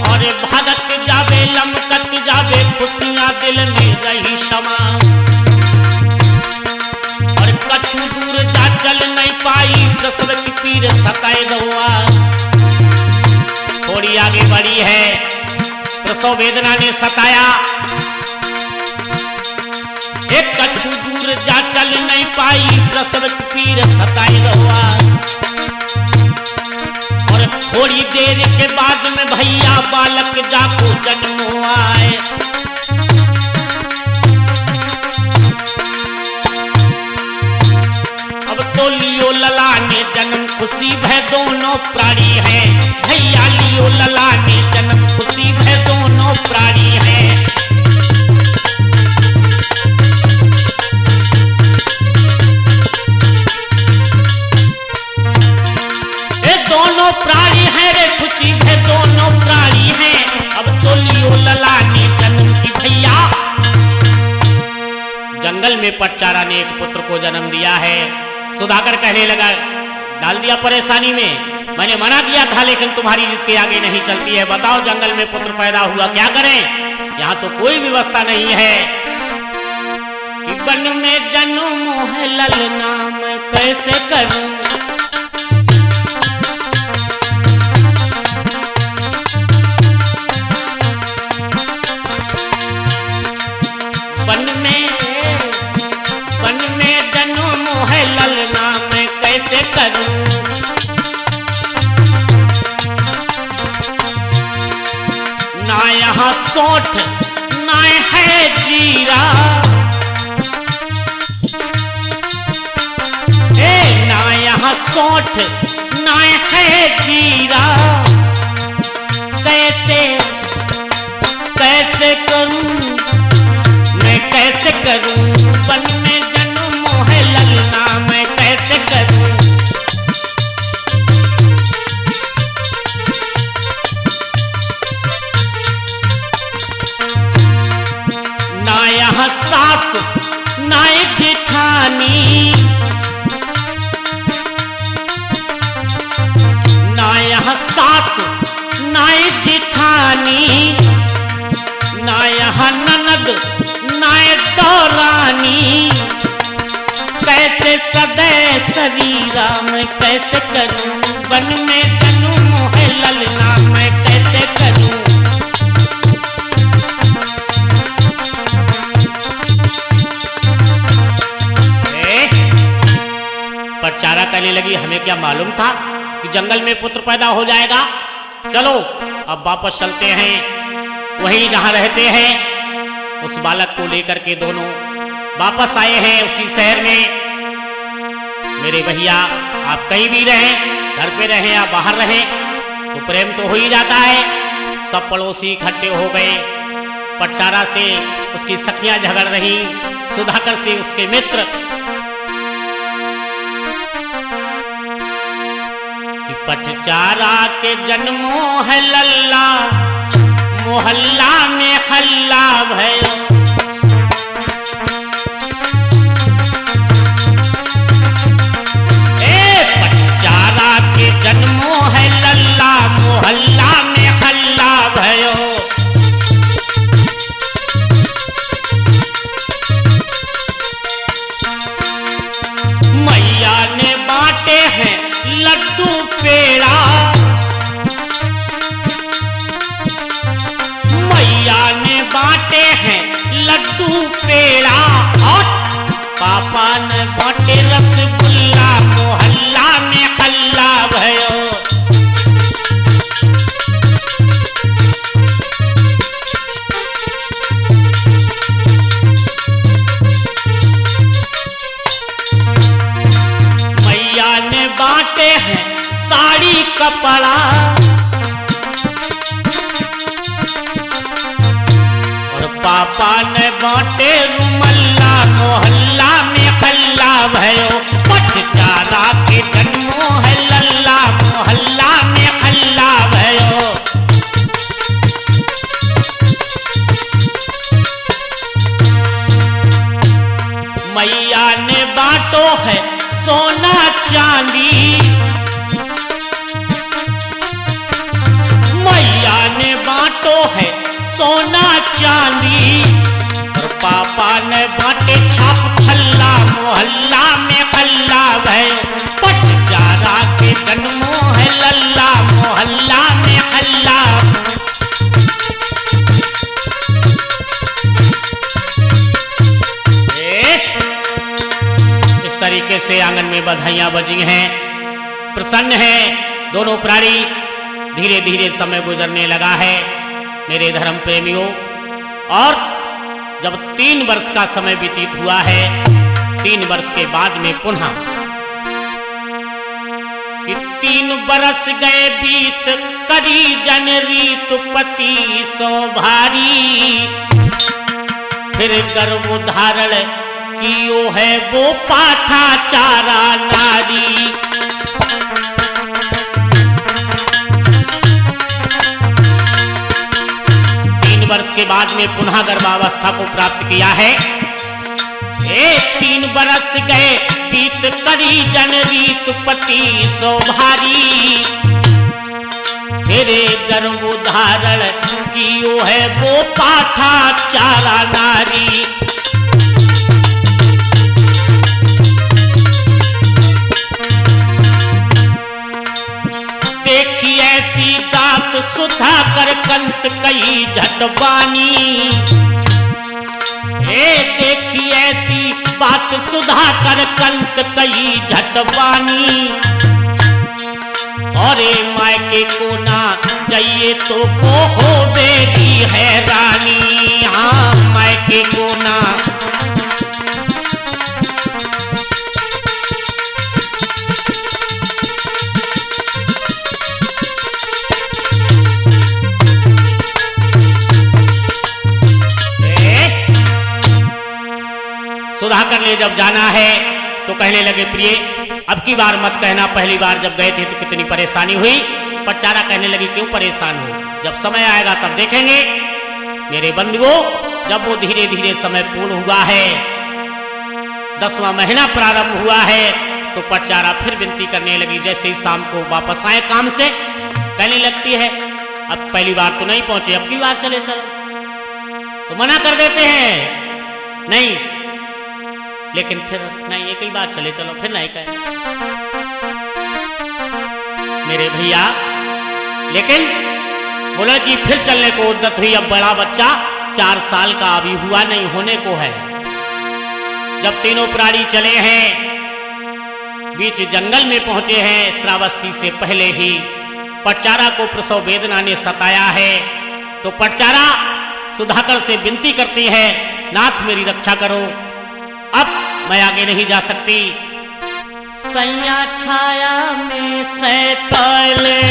और भागत जावे लमकत जावे खुशियां दिल में रही क्षमा। और कछु दूर जा चल नहीं पाई प्रसव की पीर सताए रहुआ। थोड़ी आगे बढ़ी है, प्रसव वेदना ने सताया। एक कछु दूर जा चल नहीं पाई प्रसव की पीर सताए रहुआ। और थोड़ी देर के बाद में भैया बालक जाको जन्म हुआ है। अब तो लियो लला ने जन्म खुशी भय दोनों प्राणी है, भैया लियो लला ने जन्म खुशी भय दोनों प्राणी है। दोनों प्राणी है रे खुशी है, दोनों प्राणी है। में पटचारा ने एक पुत्र को जन्म दिया है। सुधाकर कहने लगा, डाल दिया परेशानी में, मैंने मना किया था लेकिन तुम्हारी जिद के आगे नहीं चलती है। बताओ जंगल में पुत्र पैदा हुआ, क्या करें? यहाँ तो कोई व्यवस्था नहीं है। कि वन में जन्म है ललना, मैं कैसे करूं? वन में जन्म है ललना, मैं कैसे करूं? ना यहाँ सोठ ना है जीरा, ना यहाँ सोठ ना है जीरा, कैसे करूं मैं, कैसे करूं? वन में जन्म है ललना, मैं कैसे करूं? ना यहाँ सास ना जेठानी, ना यहाँ सास ना जेठानी, ना यहाँ ननद ना दौरानी, कैसे सदै शरीरा मैं कैसे करूं? वन में जन्म है ललना, मैं कैसे करूं? पटचारा कहने लगी, हमें क्या मालूम था कि जंगल में पुत्र पैदा हो जाएगा। चलो अब वापस चलते हैं, वहीं जहां रहते हैं। उस बालक को लेकर के दोनों वापस आए हैं उसी शहर में। मेरे भैया, आप कहीं भी रहें, घर पे रहें या बाहर रहें, तो प्रेम तो हो ही जाता है। सब पड़ोसी इकट्ठे हो गए। पटचारा से उसकी सखियां झगड़ रही, सुधाकर से उसके मित्र। पटचारा के जन्मो है लल्ला, मोहल्ला में हल्ला भयो। पटचारा के जन्मो है लल्ला, मोहल्ला में हल्ला भयो। मैया ने बांटे हैं लड्डू पेड़ा, मैया ने बांटे हैं लड्डू पेड़ा, और पापा ने बांटे रसगुल्ला, मोहल्ला में हल्ला भयो। मैया ने बांटे हैं साड़ी कपड़ा, और पापा ने बांटे रुमल्ला, मोहल्ला में हल्ला भयो। पटचारा के जन्मो है लल्ला, मोहल्ला में हल्ला भयो। मैया ने बांटो है सोना चांदी, मैया ने बांटो है सोना चांदी, और पापा ने बांटे छाप छल्ला, मोहल्ला में हल्ला भयो। पटचारा के जन्मो है लल्ला, मोहल्ला में हल्ला। इस तरीके से आंगन में बधाइयां बजी हैं, प्रसन्न हैं दोनों प्राणी। धीरे धीरे समय गुजरने लगा है मेरे धर्म प्रेमियों, और जब 3 वर्ष का समय व्यतीत हुआ है, 3 वर्ष के बाद में पुनः कि 3 बरस गए बीत, करी जन रीत पति सो भारी, फिर गर्भ धारण कियो है वो पाठा चारा नारी। 3 वर्ष के बाद में पुनः गर्भावस्था को प्राप्त किया है। 3 बरस गए बीत करी जन रीत पति सो भारी। तेरे गर्भ धारण कियो है वो पाठा चारा नारी। देखी ऐसी दात सुधा कर कंत कई झटवानी। देखी ऐसी बात सुधा कर कंत कई झटवानी। और मायके को ना जाइए तो को हो बेगी हैरानी। हाँ मायके को ना सुधाकर ने जब जाना है तो कहने लगे प्रिय अब की बार मत कहना, पहली बार जब गए थे तो कितनी परेशानी हुई। पटचारा कहने लगी क्यों परेशान हो, जब समय आएगा तब देखेंगे। मेरे बंधुओं जब वो धीरे धीरे समय पूर्ण हुआ है, 10वां महीना प्रारंभ हुआ है, तो पटचारा फिर विनती करने लगी। जैसे ही शाम को वापस आए काम से, कहने लगती है अब पहली बार तो नहीं पहुंचे, अब की बार चले चलो। तो मना कर देते हैं नहीं, लेकिन फिर नहीं एक ही बार चले चलो, फिर नहीं कहे मेरे भैया। लेकिन बोला कि फिर चलने को उद्यत हुई। अब बड़ा बच्चा 4 साल का अभी हुआ नहीं, होने को है। जब तीनों प्राणी चले हैं, बीच जंगल में पहुंचे हैं, श्रावस्ती से पहले ही पटचारा को प्रसव वेदना ने सताया है। तो पटचारा सुधाकर से विनती करती है नाथ मेरी रक्षा करो, अब मैं आगे नहीं जा सकती। सैया छाया में सैतले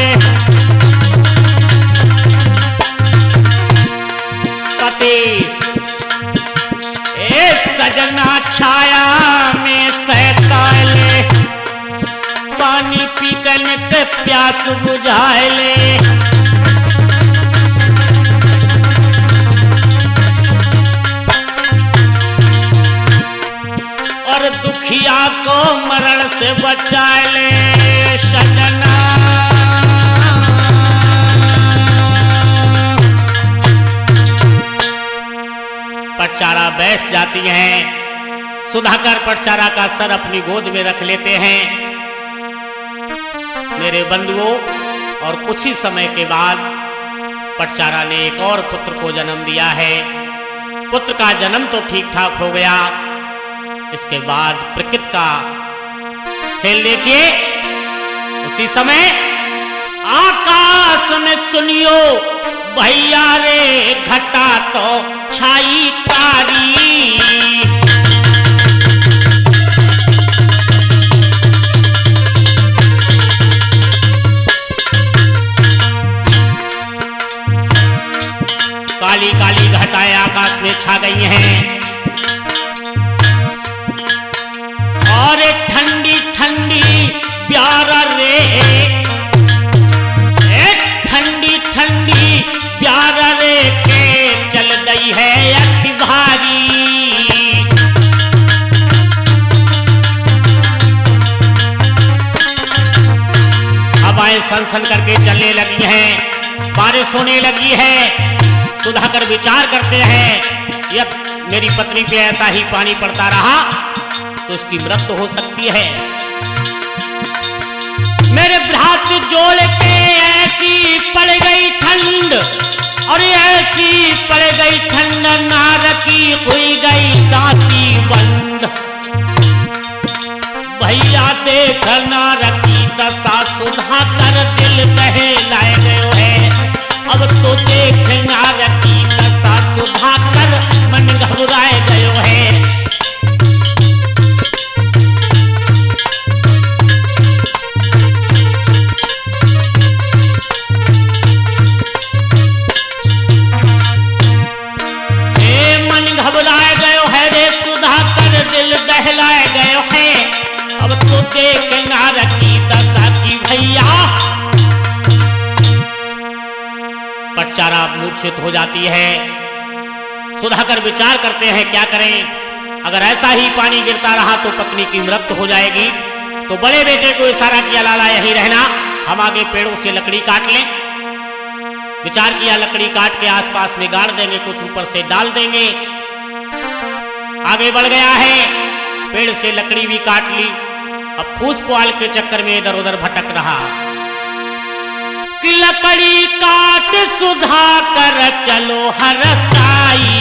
सजना छाया में सैतले पानी पीकन के प्यास बुझाए। और दुखिया को मरण से बचा ले सजना। पटचारा बैठ जाती हैं। सुधाकर पटचारा का सर अपनी गोद में रख लेते हैं। मेरे बंधुओं और कुछ ही समय के बाद पटचारा ने एक और पुत्र को जन्म दिया है। पुत्र का जन्म तो ठीक ठाक हो गया। इसके बाद प्रकृति का खेल देखिए। उसी समय आकाश में सुनियो भैया रे घटा तो छाई कारी। काली काली घटाएं आकाश में छा गई हैं और ठंडी ठंडी प्यारा रे, ठंडी ठंडी प्यारा रे के चल गई है अति भारी। हवाएं सन करके चलने लगी हैं, बारिश होने लगी है। सुधाकर विचार करते हैं यह मेरी पत्नी पे ऐसा ही पानी पड़ता रहा तो उसकी मृत्यु हो सकती है। मेरे भ्रात जोड़ के ऐसी पड़ गई ठंड और ऐसी पड़ गई ठंड नारकी हुई गई दांती बंद। भैया देख नारकी दशा सुधाकर दिल दहलाए गयो है। अब तो देख नारकी दशा सुधाकर मन घबराए गयो है। घबराए गयो है रे सुधाकर दिल दहलाए गयो है। अब तो देख नारकी दशा की भैया। पटचारा मूर्छित हो जाती है। सुधाकर विचार करते हैं क्या करें। अगर ऐसा ही पानी गिरता रहा तो पत्नी की मृत्यु हो जाएगी। तो बड़े बेटे को इशारा किया, लाला यही रहना, हम आगे पेड़ों से लकड़ी काट लें। विचार किया, लकड़ी काट के आसपास में गाड़ देंगे, कुछ ऊपर से डाल देंगे। आगे बढ़ गया है, पेड़ से लकड़ी भी काट ली। अब फूस पुआल के चक्कर में इधर उधर भटक रहा कि लकड़ी काट सुधा कर चलो हर साई।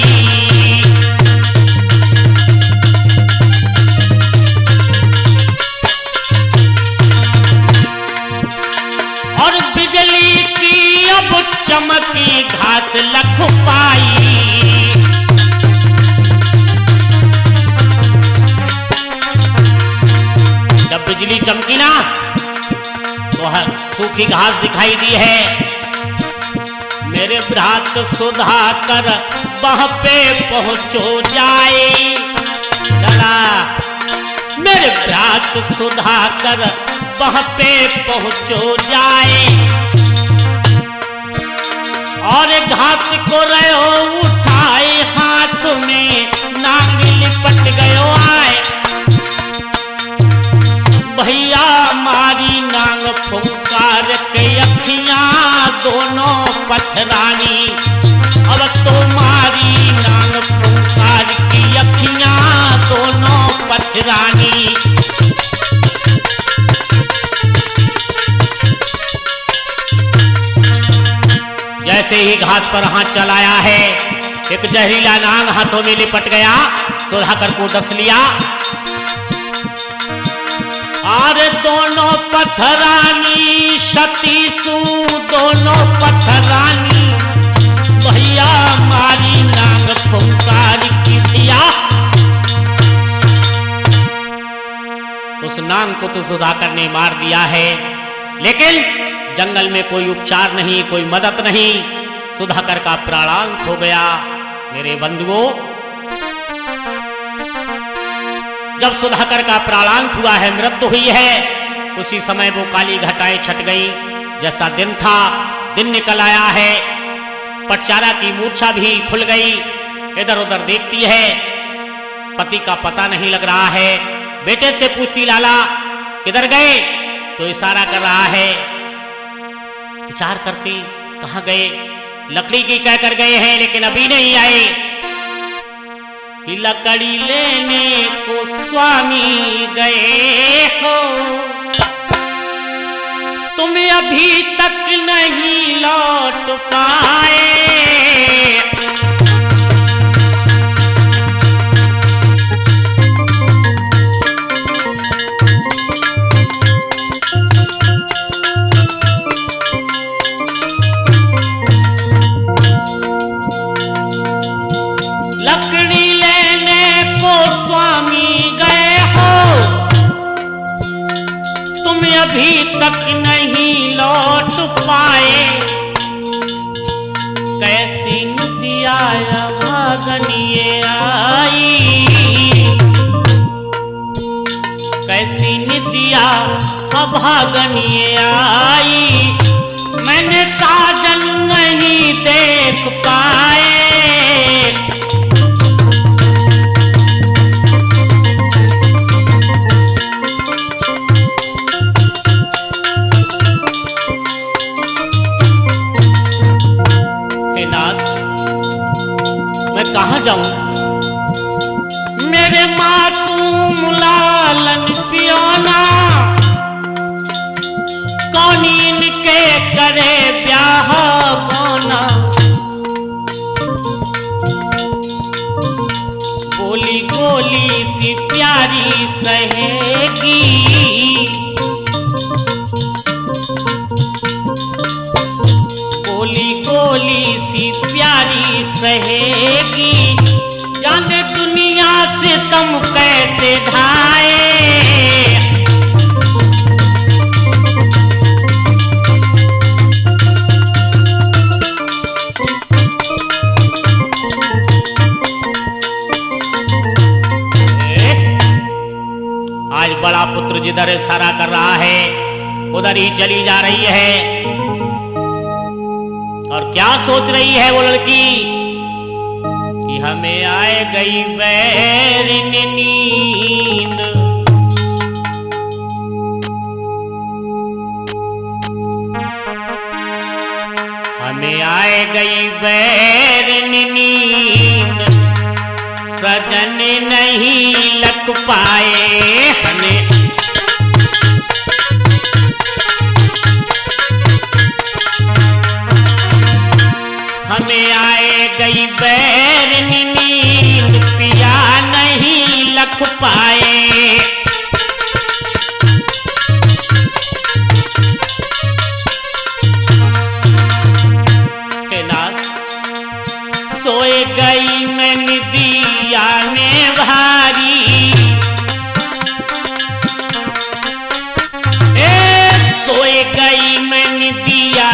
और बिजली की अब चमकी घास लख पाई। जब बिजली चमकी ना तो सूखी घास दिखाई दी है। मेरे भ्रात सुधा कर वह पे पहुंचो जाए। चला मेरे भ्रात सुधा कर वह पे पहुंचो जाए। और घास को रहो उठाए हाथ में, नांग लिपट गयो आए। भैया मारी नांग फुंकार के अखियां दोनों पथरानी। अब तो मारी नांग फुंकार की अखियां दोनों पथरानी। जैसे ही घास पर हाथ चलाया है, एक जहरीला नांग हाथों में लिपट गया, सुधाकर को डस लिया। और दोनों पथरानी सतीसु दोनों पथरानी। भैया मारी नांग फुंकार की दिया। उस नांग को तो सुधाकर ने मार दिया है, लेकिन जंगल में कोई उपचार नहीं, कोई मदद नहीं। सुधाकर का प्राणांत हो गया। मेरे बंधुओं, जब सुधाकर का प्राणांत हुआ है, मृत्यु हुई है, उसी समय वो काली घटाएं छट गई। जैसा दिन था, दिन निकल आया है। पटचारा की मूर्छा भी खुल गई। इधर उधर देखती है, पति का पता नहीं लग रहा है। बेटे से पूछती, लाला किधर गए? तो इशारा कर रहा है। विचार करती, कहां गए? लकड़ी की कह कर गए हैं, लेकिन अभी नहीं आए। कि लकड़ी लेने को स्वामी गए हो, तुम अभी तक नहीं लौट पाए। लकड़ी लेने को स्वामी गए हो, तुम अभी तक नहीं लौट पाए। कैसी नदिया भागनिए आई, कैसी नदिया भागनिए आई। मैंने साजन नहीं देख पाए। मैं कहां जाऊं? मेरे मासूम लालन पियोना, कौन इनके करे ब्याह कोना। बोली गोली सी प्यारी सहेगी, गोली गोली सी प्यारी सहेगी। जाने दुनिया से तुम कैसे ढाए। आज बड़ा पुत्र जिधर इशारा कर रहा है उधर ही चली जा रही है। और क्या सोच रही है वो लड़की कि हमें आए गई बैरिनी नींद। हमें आए गई बैरिनी नींद, सजन नहीं लग पाए हमें। हमें आए गई बैरिनी नींद, पिया नहीं लग पाए। हे नाथ, सोए गई मैं निदिया में भारी, सोए गई मैं निदिया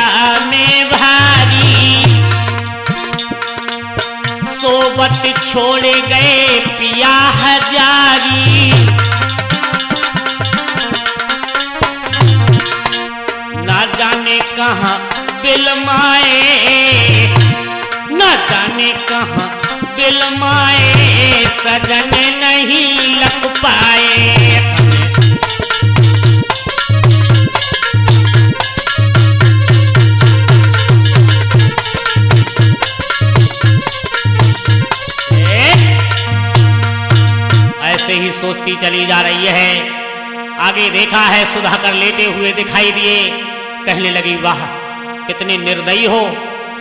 में भारी। सोबत छोड़े गए पिया हजारी, ना जाने कहाँ बिलमाए, ना जाने कहाँ बिलमाए, सजन नहीं लग पाए। ऐसे ही सोचती चली जा रही है। आगे देखा है सुधाकर लेटे हुए दिखाई दिए। कहने लगी, वाह कितने निर्दयी हो,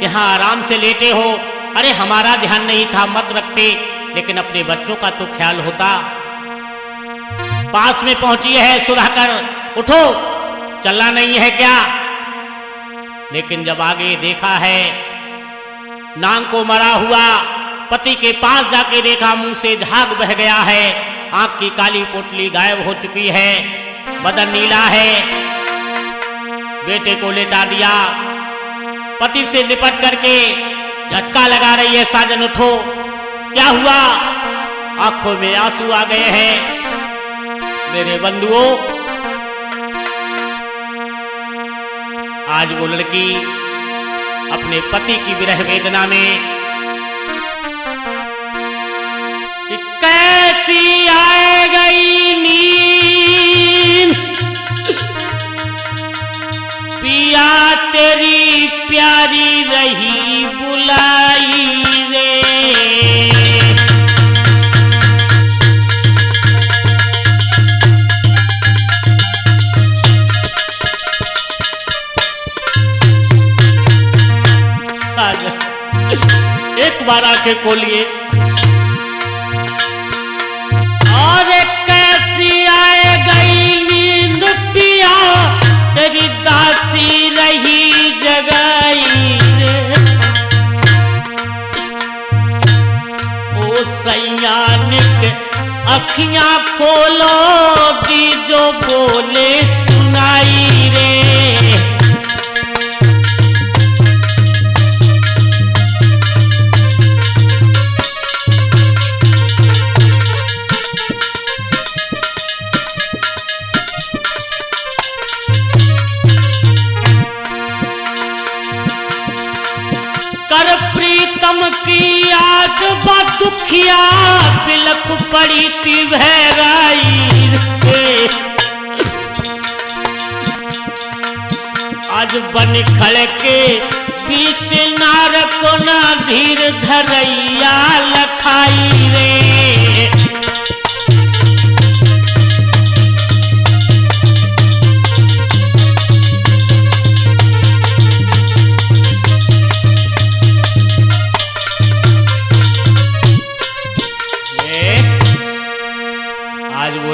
यहाँ आराम से लेटे हो। अरे हमारा ध्यान नहीं था, मत रखते, लेकिन अपने बच्चों का तो ख्याल होता। पास में पहुंची है सुधाकर, उठो, चलना नहीं है क्या? लेकिन जब आगे देखा है नांग को मरा हुआ पति के पास जाके देखा, मुंह से झाग बह गया है, आंख की काली पोटली गायब हो चुकी है, बदन नीला है। बेटे को लेटा दिया, पति से लिपट करके झटका लगा रही है, साजन उठो, क्या हुआ? आंखों में आंसू आ गए हैं। मेरे बंधुओं, आज वो लड़की अपने पति की विरह वेदना में कैसी आए गई नींद, पिया तेरी प्यारी रही बुलाई रे। साजन एक बार आंखें खोलिए, और कैसी आए गई नींद, पिया तेरी दासी रही जगाई रे। ओ सैयानिक अखियां खोलोगी, जो बोले सुनाई रे। की आज बात दुखिया बिलख पड़ी थी भैराई रे। आज बन खड़ के बीच नार को ना धीर धरैया लखाई रे।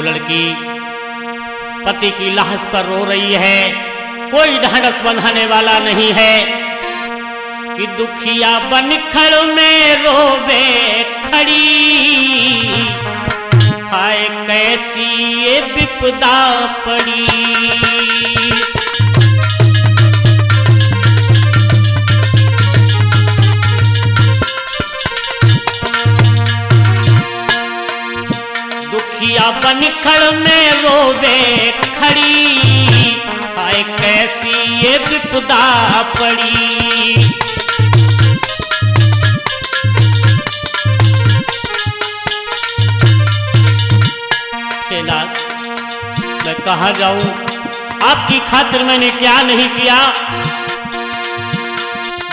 लड़की पति की लाश पर रो रही है, कोई ढांढस बंधाने वाला नहीं है कि दुखिया बनखड़ में रोवे खड़ी। हाय कैसी ये विपदा पड़ी। दुखिया बनखड़ में रोवे खड़ी। हाय कैसी ये विपदा पड़ी। कहाँ जाऊं, आपकी खातिर मैंने क्या नहीं किया।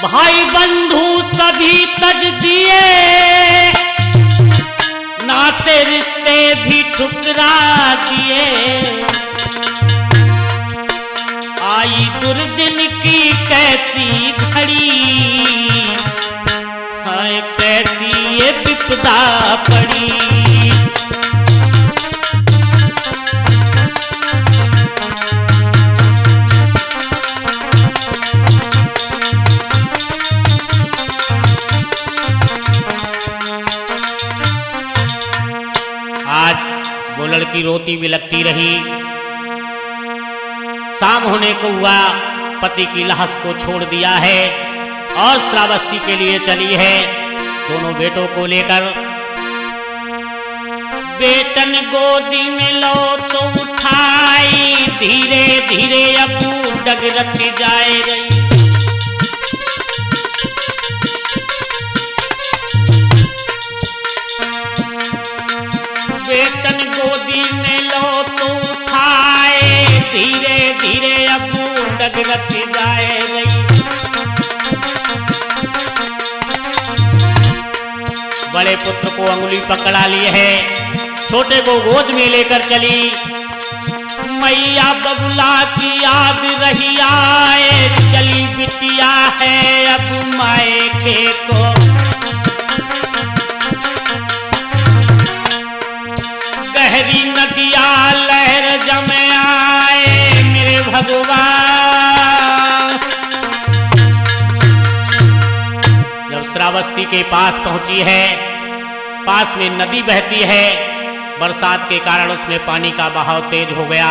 भाई बंधु सभी तज दिए, नाते रिश्ते भी ठुकरा दिए। आई दुर्दिन की कैसी घड़ी, हाय कैसी ये विपदा पड़ी। आज वो लड़की रोती बिलखती रही। शाम होने को हुआ, पति की लाश को छोड़ दिया है और श्रावस्ती के लिए चली है दोनों बेटों को लेकर। बेटन गोदी में लो तो उठाई, धीरे धीरे अबू डगरत जाए रही। बेटन गोदी में लो तो उठाए, धीरे धीरे अबू डगरत जाए रही। बड़े पुत्र को अंगुली पकड़ा लिए है, छोटे को गोद में लेकर चली। मैया बबुला की याद रही आए, चली बिटिया है अब मायके को। गहरी नदिया लहर जमे आए मेरे भगवान। जब श्रावस्ती के पास पहुंची है, पास में नदी बहती है, बरसात के कारण उसमें पानी का बहाव तेज हो गया।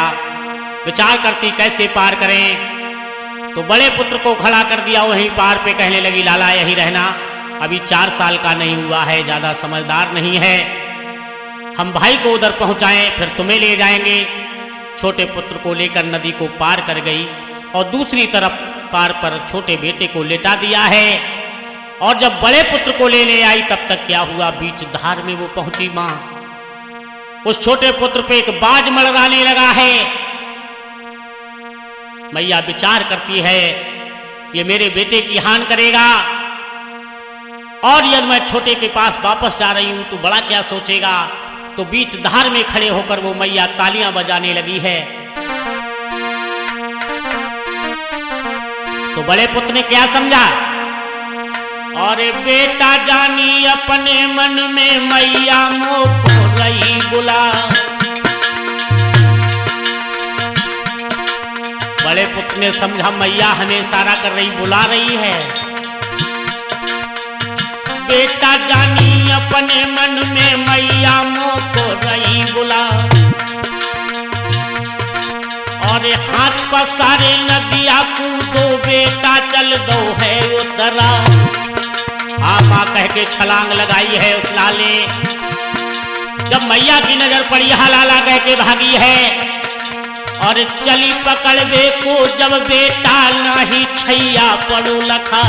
विचार करती कैसे पार करें, तो बड़े पुत्र को खड़ा कर दिया वहीं पार पे। कहने लगी लाला यही रहना, अभी 4 साल का नहीं हुआ है, ज्यादा समझदार नहीं है, हम भाई को उधर पहुंचाएं फिर तुम्हें ले जाएंगे। छोटे पुत्र को लेकर नदी को पार कर गई और दूसरी तरफ पार पर छोटे बेटे को लेटा दिया है। और जब बड़े पुत्र को लेने आई तब तक क्या हुआ, बीच धार में वो पहुंची मां। उस छोटे पुत्र पे एक बाज मड़राने लगा है। मैया विचार करती है ये मेरे बेटे की हानि करेगा, और यदि मैं छोटे के पास वापस जा रही हूं तो बड़ा क्या सोचेगा। तो बीच धार में खड़े होकर वो मैया तालियां बजाने लगी है। तो बड़े पुत्र ने क्या समझा, और बेटा जानी अपने मन में मैया मोको रही बुला। बड़े पुत्र ने समझा मैया हमें इशारा कर रही, बुला रही है। बेटा जानी अपने मन में मैया मोको रही बुला। और हाथ पसारे नदिया कूदो बेटा चल दो है उतरा। माँ कह के छलांग लगाई है उस लाले। जब मैया की नजर पड़ी लाला कह के भागी है, और चली पकड़वे को जब बेटा नहीं छैया पड़ो लखा।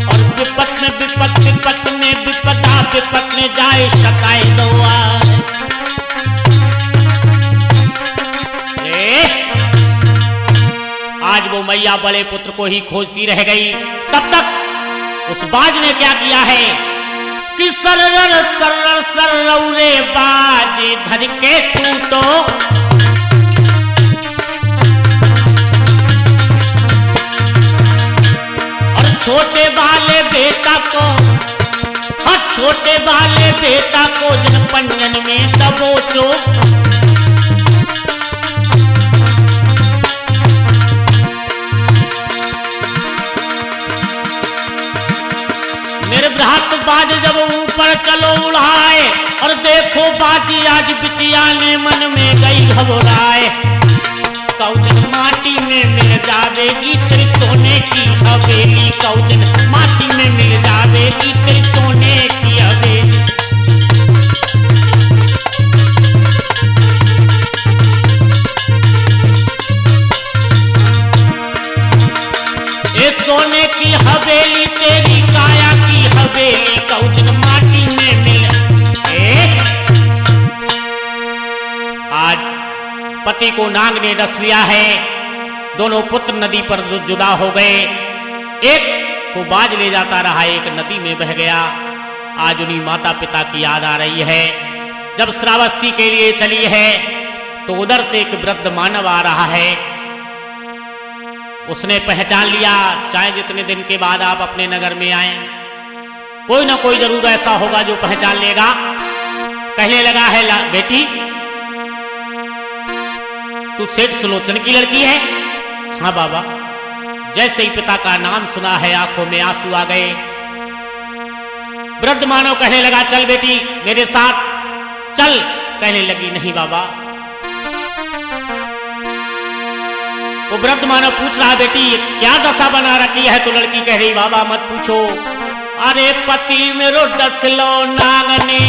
और विपत में विपत, विपत में विपदा, विपत में जाए शकाय दवा। आज वो मैया बड़े पुत्र को ही खोजती रह गई। तब तक उस बाज ने क्या किया है कि सरर सरर सरौरे बाज धर के टूटो। और छोटे वाले बेटा को, और छोटे वाले बेटा को जन पंजन में दबोचो। निर्भ्रात बाज जब ऊपर चलो उड़ाए, और देखो बाजी आज बिटिया ने मन में गई घबराए। कौजन माटी में मिल जावेगी तेरी सोने की हवेली। कौजन माटी में मिल जावेगी तेरी सोने की हवेली। ये सोने की हवेली तेरी काया की हवेली। कौजन माटी में मिल। आज पति को नाग ने डस लिया है। दोनों पुत्र नदी पर जुदा हो गए। एक को बाज ले जाता रहा, एक नदी में बह गया। आज उन्हीं माता पिता की याद आ रही है। जब श्रावस्ती के लिए चली है तो उधर से एक वृद्ध मानव आ रहा है। उसने पहचान लिया, चाहे जितने दिन के बाद आप अपने नगर में आए, कोई ना कोई जरूर ऐसा होगा जो पहचान लेगा। कहने लगा है, बेटी तू सेठ सुलोचन की लड़की है? हाँ बाबा। जैसे ही पिता का नाम सुना है आंखों में आंसू आ गए। वृद्ध मानव कहने लगा, चल बेटी मेरे साथ चल। कहने लगी, नहीं बाबा। वो वृद्ध मानव पूछ रहा, बेटी क्या दशा बना रखी है? तो लड़की कह रही, बाबा मत पूछो। अरे पति मेरो डसलो नाग ने,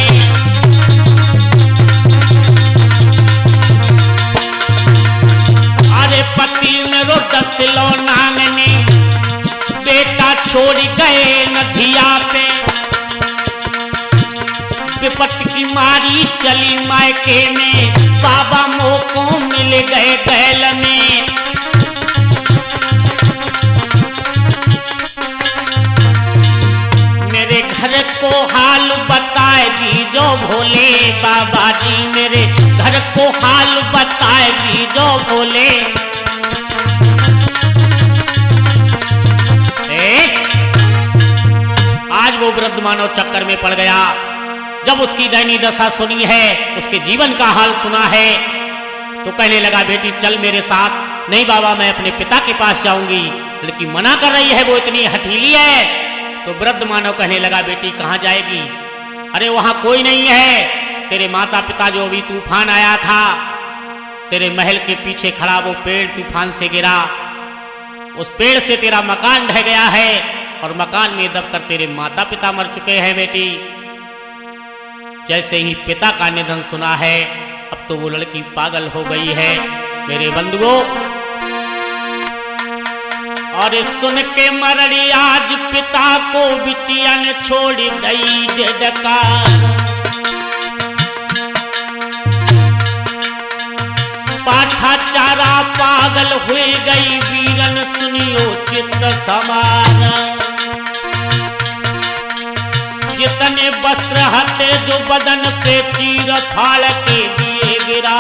अरे पति मेरो डसलो नाग ने, बेटा छोड़ गए नदिया पे, विपत की मारी चली मायके में, बाबा मोको मिल गए गैल में। मेरे घर को हाल बताए जी जो भोले, बाबा जी मेरे घर को हाल बताए जी जो भोले। आज वो वृद्ध मानव चक्कर में पड़ गया। जब उसकी दयनीय दशा सुनी है, उसके जीवन का हाल सुना है, तो कहने लगा, बेटी चल मेरे साथ। नहीं बाबा मैं अपने पिता के पास जाऊंगी। लड़की मना कर रही है, वो इतनी हठीली है। तो वृद्ध मानव कहने लगा, बेटी कहाँ जाएगी? अरे वहां कोई नहीं है। तेरे माता पिता जो अभी तूफान आया था, तेरे महल के पीछे खड़ा वो पेड़ तूफान से गिरा, उस पेड़ से तेरा मकान ढह गया है और मकान में दबकर तेरे माता पिता मर चुके हैं बेटी। जैसे ही पिता का निधन सुना है, अब तो वो लड़की पागल हो गई है मेरे बंधुओं। और सुन के मरड़ी आज पिता को बिटियन छोड़ गई डेडकार, पाठा चारा पागल हुई गई वीरन सुनियो चित्त समाना। जितने वस्त्र हटे जो बदन पे चीर फाड़ के दिए गिरा,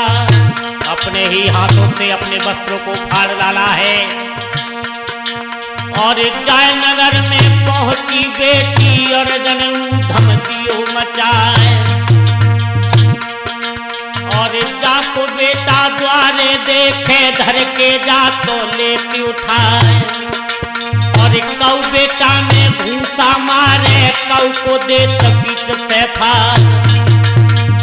अपने ही हाथों से अपने वस्त्रों को फाड़ डाला है। और जयनगर में पहुंची बेटी और जनऊ धमकियों मचाए, और जाको बेटा द्वारे देखे धर के जा तो लेती उठाए। और कौ बेटा में भूसा मारे, कौ को दे बीच से फाड़,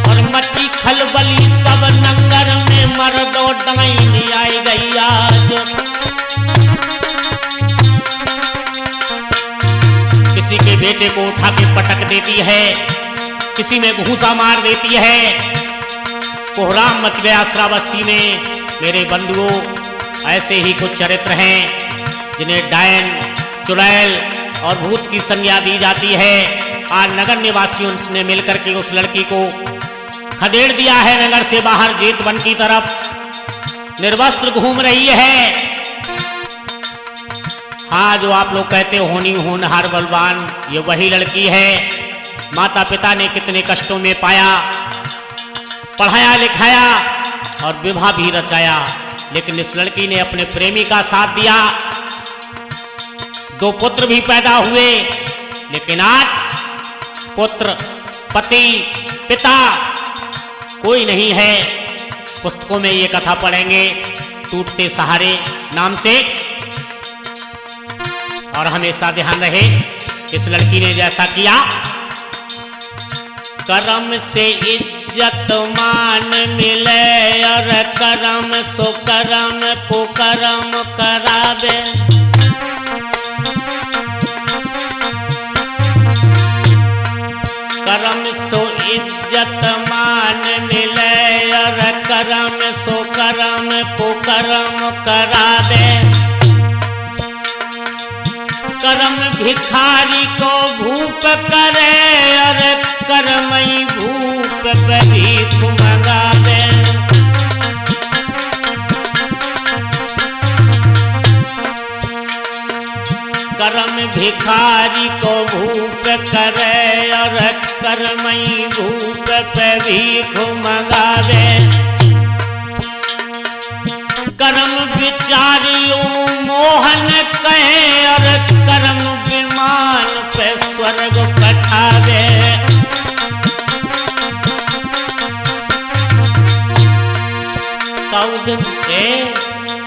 और मट्टी खलबली सब नंगर में मर्दो डाइन आई गई आज। किसी के बेटे को उठा के पटक देती है, किसी में घूसा मार देती है। कोहराम मच गया श्रावस्ती में मेरे बंधुओं। ऐसे ही कुछ चरित्र हैं जिन्हें डायन, चुड़ैल और भूत की संज्ञा दी जाती है। आज नगर निवासियों ने मिलकर के उस लड़की को खदेड़ दिया है नगर से बाहर, जेत वन की तरफ निर्वस्त्र घूम रही है। हाँ, जो आप लोग कहते होनी होनहार बलवान, ये वही लड़की है। माता पिता ने कितने कष्टों में पाया, पढ़ाया लिखाया और विवाह भी रचाया, लेकिन इस लड़की ने अपने प्रेमी का साथ दिया। 2 पुत्र भी पैदा हुए, लेकिन आज पुत्र, पति, पिता कोई नहीं है। पुस्तकों में ये कथा पढ़ेंगे टूटते सहारे नाम से। और हमेशा ध्यान रहे, इस लड़की ने जैसा किया, कर्म से इज्जत मान मिले, और कर्म सो कर्म को कर्म करावे। कर्म सो इज्जत मान मिले, और कर्म सो कर्म को कर्म करावे। कर्म भिखारी को भूप करे, और कर्मई भूप पे भीख मंगावे। भिखारी को भूप करे और कर्मई भूप पे भीख मंगावे। कर्म विचारियों मोहन कहे और कर्म विमान पे स्वर्ग पठावे।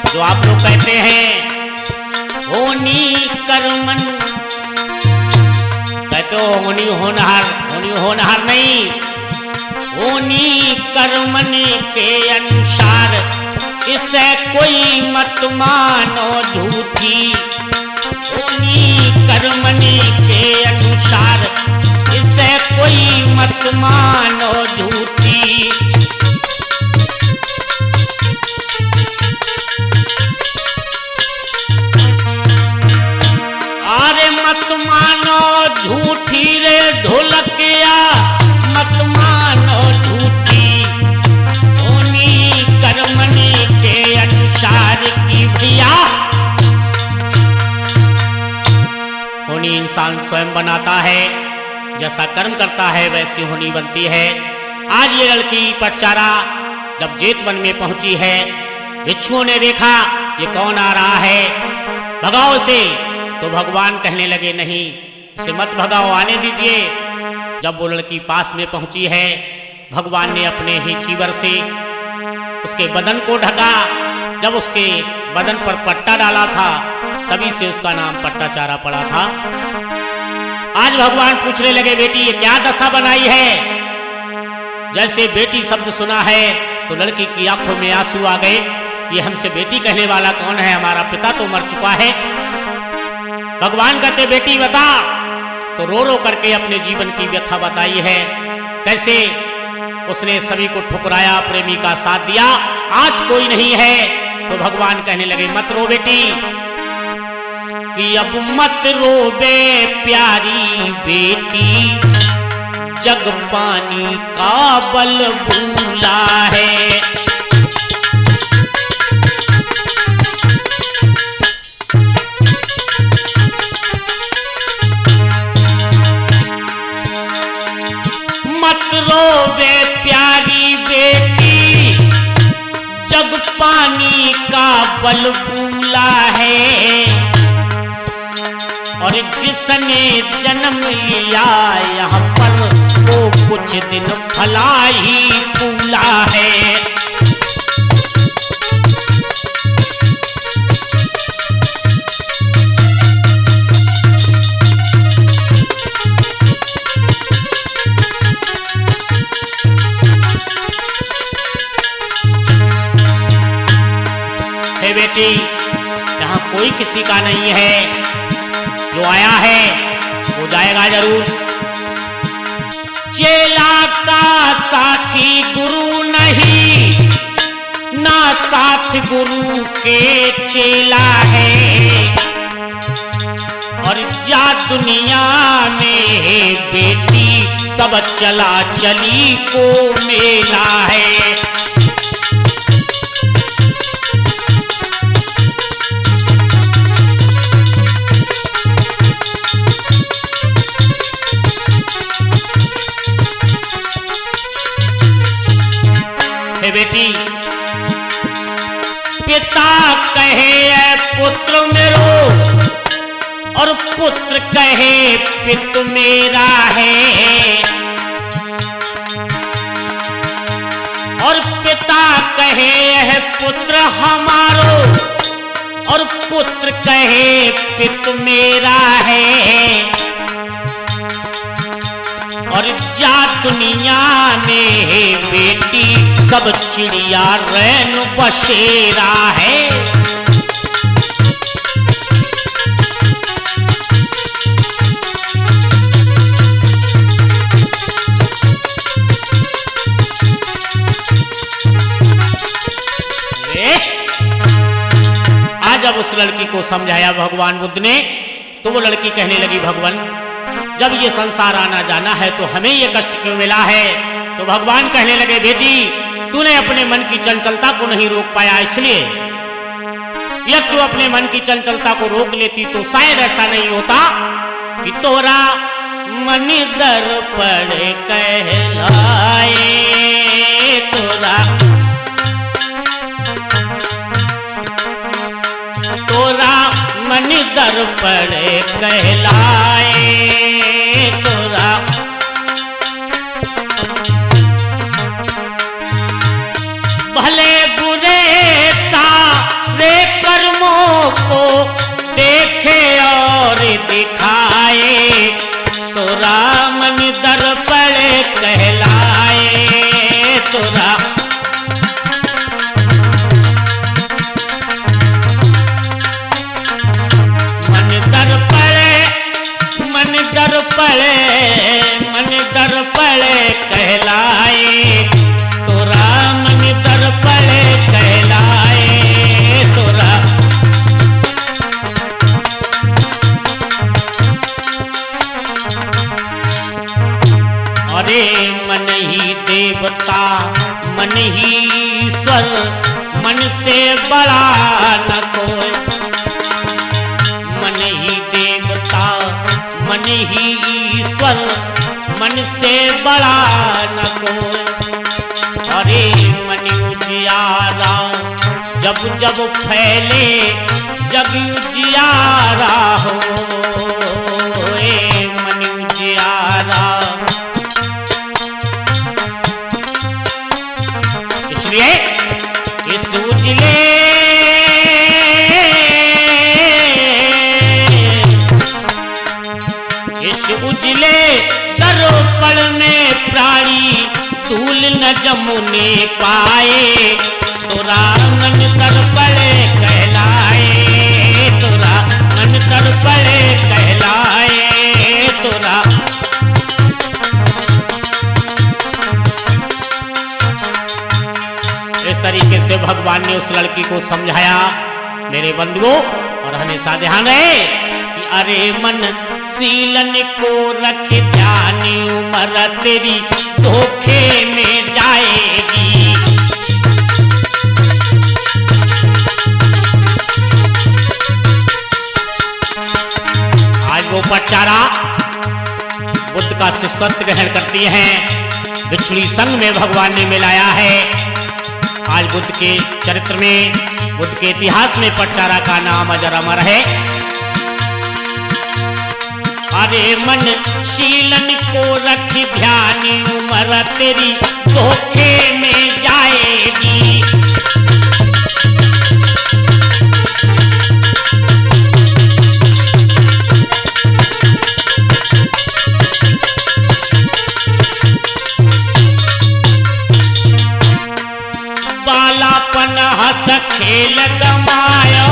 जो आप लोग कहते हैं होनी कर्मन, कहते हो होनी होनहार नहीं, होनी कर्मन के अनुसार इसे कोई मत मानो झूठी। होनी कर्मन के अनुसार इसे कोई मत मानो झूठी। मत मानो झूठी रे ढोलकिया, मत मानो झूठी। होनी कर्मनी के अनुसार की भैया। होनी इंसान स्वयं बनाता है, जैसा कर्म करता है वैसी होनी बनती है। आज ये लड़की पटचारा जब जेत वन में पहुंची है, भिक्षुओं ने देखा ये कौन आ रहा है, भगाओ से। तो भगवान कहने लगे नहीं, इसे मत भगाओ, आने दीजिए। जब वो लड़की पास में पहुंची है, भगवान ने अपने ही चीवर से उसके बदन को ढका। जब उसके बदन पर पट्टा डाला था, तभी से उसका नाम पट्टाचारा पड़ा था। आज भगवान पूछने लगे, बेटी ये क्या दशा बनाई है? जैसे बेटी शब्द सुना है तो लड़की की आंखों में आंसू आ गए। ये हमसे बेटी कहने वाला कौन है? हमारा पिता तो मर चुका है। भगवान कहते बेटी बता। तो रो रो करके अपने जीवन की व्यथा बताई है, कैसे उसने सभी को ठुकराया, प्रेमी का साथ दिया, आज कोई नहीं है। तो भगवान कहने लगे मत रो बेटी, कि अब मत रो बे प्यारी बेटी, जग पानी का बल भूला है। मत रो बे प्यारी बेटी, जग पानी का बल भूला है। और जिसने जन्म लिया यहाँ पर, वो कुछ दिन भला ही फूला है। हे बेटी, यहाँ कोई किसी का नहीं है, जो आया है वो जाएगा जरूर। चेला का साथी गुरु नहीं, ना साथ गुरु के चेला है। और जा दुनिया में बेटी, सब चला चली को मेला है। बेटी, पिता कहे पुत्र मेरो, और पुत्र कहे पितु मेरा है। और पिता कहे पुत्र हमारो, और पुत्र कहे पितु मेरा है। और जा दुनिया में बेटी, सब चिड़िया रैन बसेरा है। आज जब उस लड़की को समझाया भगवान बुद्ध ने, तो वो लड़की कहने लगी भगवान, जब ये संसार आना जाना है तो हमें ये कष्ट क्यों मिला है? तो भगवान कहने लगे बेटी, तूने अपने मन की चंचलता को नहीं रोक पाया, इसलिए। यदि तू अपने मन की चंचलता को रोक लेती तो शायद ऐसा नहीं होता कि तोरा मन दर्पण कहलाए, तोरा मन दर्पण कहलाए, तोरा भले बुरे सारे कर्मों को देखे और दिखाए, तोरा मन दर्पण कहलाए, तोरा मन दर्पण कहलाए, तोरा मन दर्पण कहलाए, तोरा अरे मन ही देवता मन ही ईश्वर, मन से बड़ा न कोई, मन ही देवता मन ही ईश्वर, मन से बड़ा न कोई। अरे मन उजियारा जब जब फैले जग उजियारा हो, मन उजियारा। इसलिए इस उजले उजले दर्पण में प्राणी धूल न जमुने पाए, तोरा मन दर्पण कहलाए, तोरा मन दर्पण कहलाए, तोरा इस तरीके से भगवान ने उस लड़की को समझाया मेरे बंधुओं, और हमेशा ध्यान रहे अरे मन सीलन को रख ध्यान, उम्र तेरी धोखे में जाएगी। आज वो पचारा बुद्ध का शिष्यत्व ग्रहण करती हैं, बिछड़ी संग में भगवान ने मिलाया है। आज बुद्ध के चरित्र में, बुद्ध के इतिहास में पचारा का नाम अजर अमर है। अरे मन शीलन को रख ध्यान, उम्र तेरी धोखे में जाएगी। बालापन हंस खेल गमायो,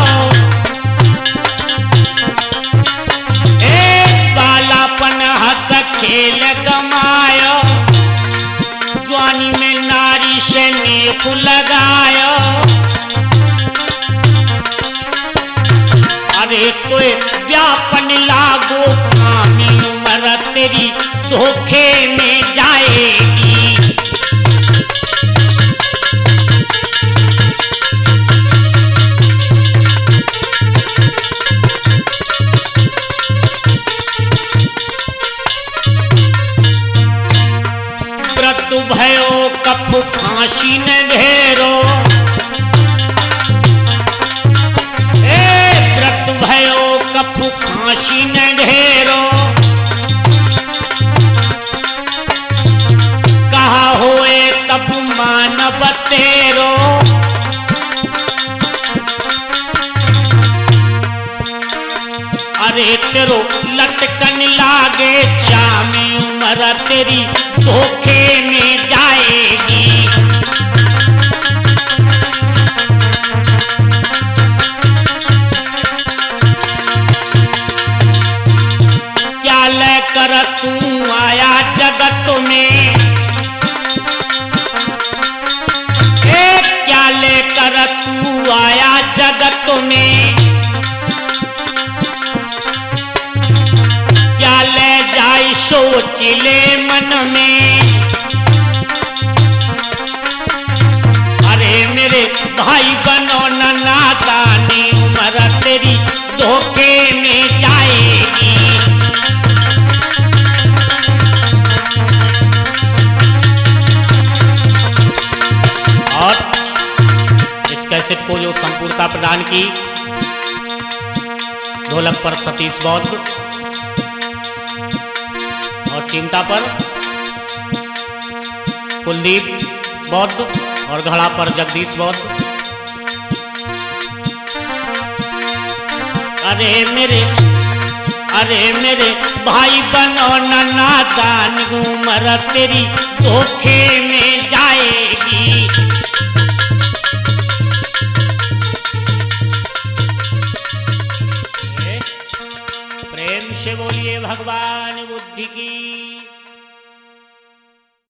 हंस खेल गमायो, जवानी में नारी से नेक लगायो। अरे कोई व्यापन लागो कामी, उम्र तेरी धोखे में जाएगी। भयो कप फांसी न घेरो, व्रत भयो कप फांसी न घेरो, कहा होए तब मानव तेरो। अरे तेरो लटकन लागे चामी, उम्र तेरी धोखे में जाएगी। क्या लेकर तू आया जगत में, क्या लेकर तू आया जगत में, क्या ले जाई सोच ले मन में। अरे मेरे भाई बनो न नादानी, उम्र तेरी धोखे में जाएगी। कैसेट को जो संपूर्णता प्रदान की, ढोलक पर सतीश बौद्ध और चिमटा पर कुलदीप बौद्ध और घड़ा पर जगदीश बौद्ध। अरे मेरे भाई बनो ना नादान, उम्र तेरी धोखे में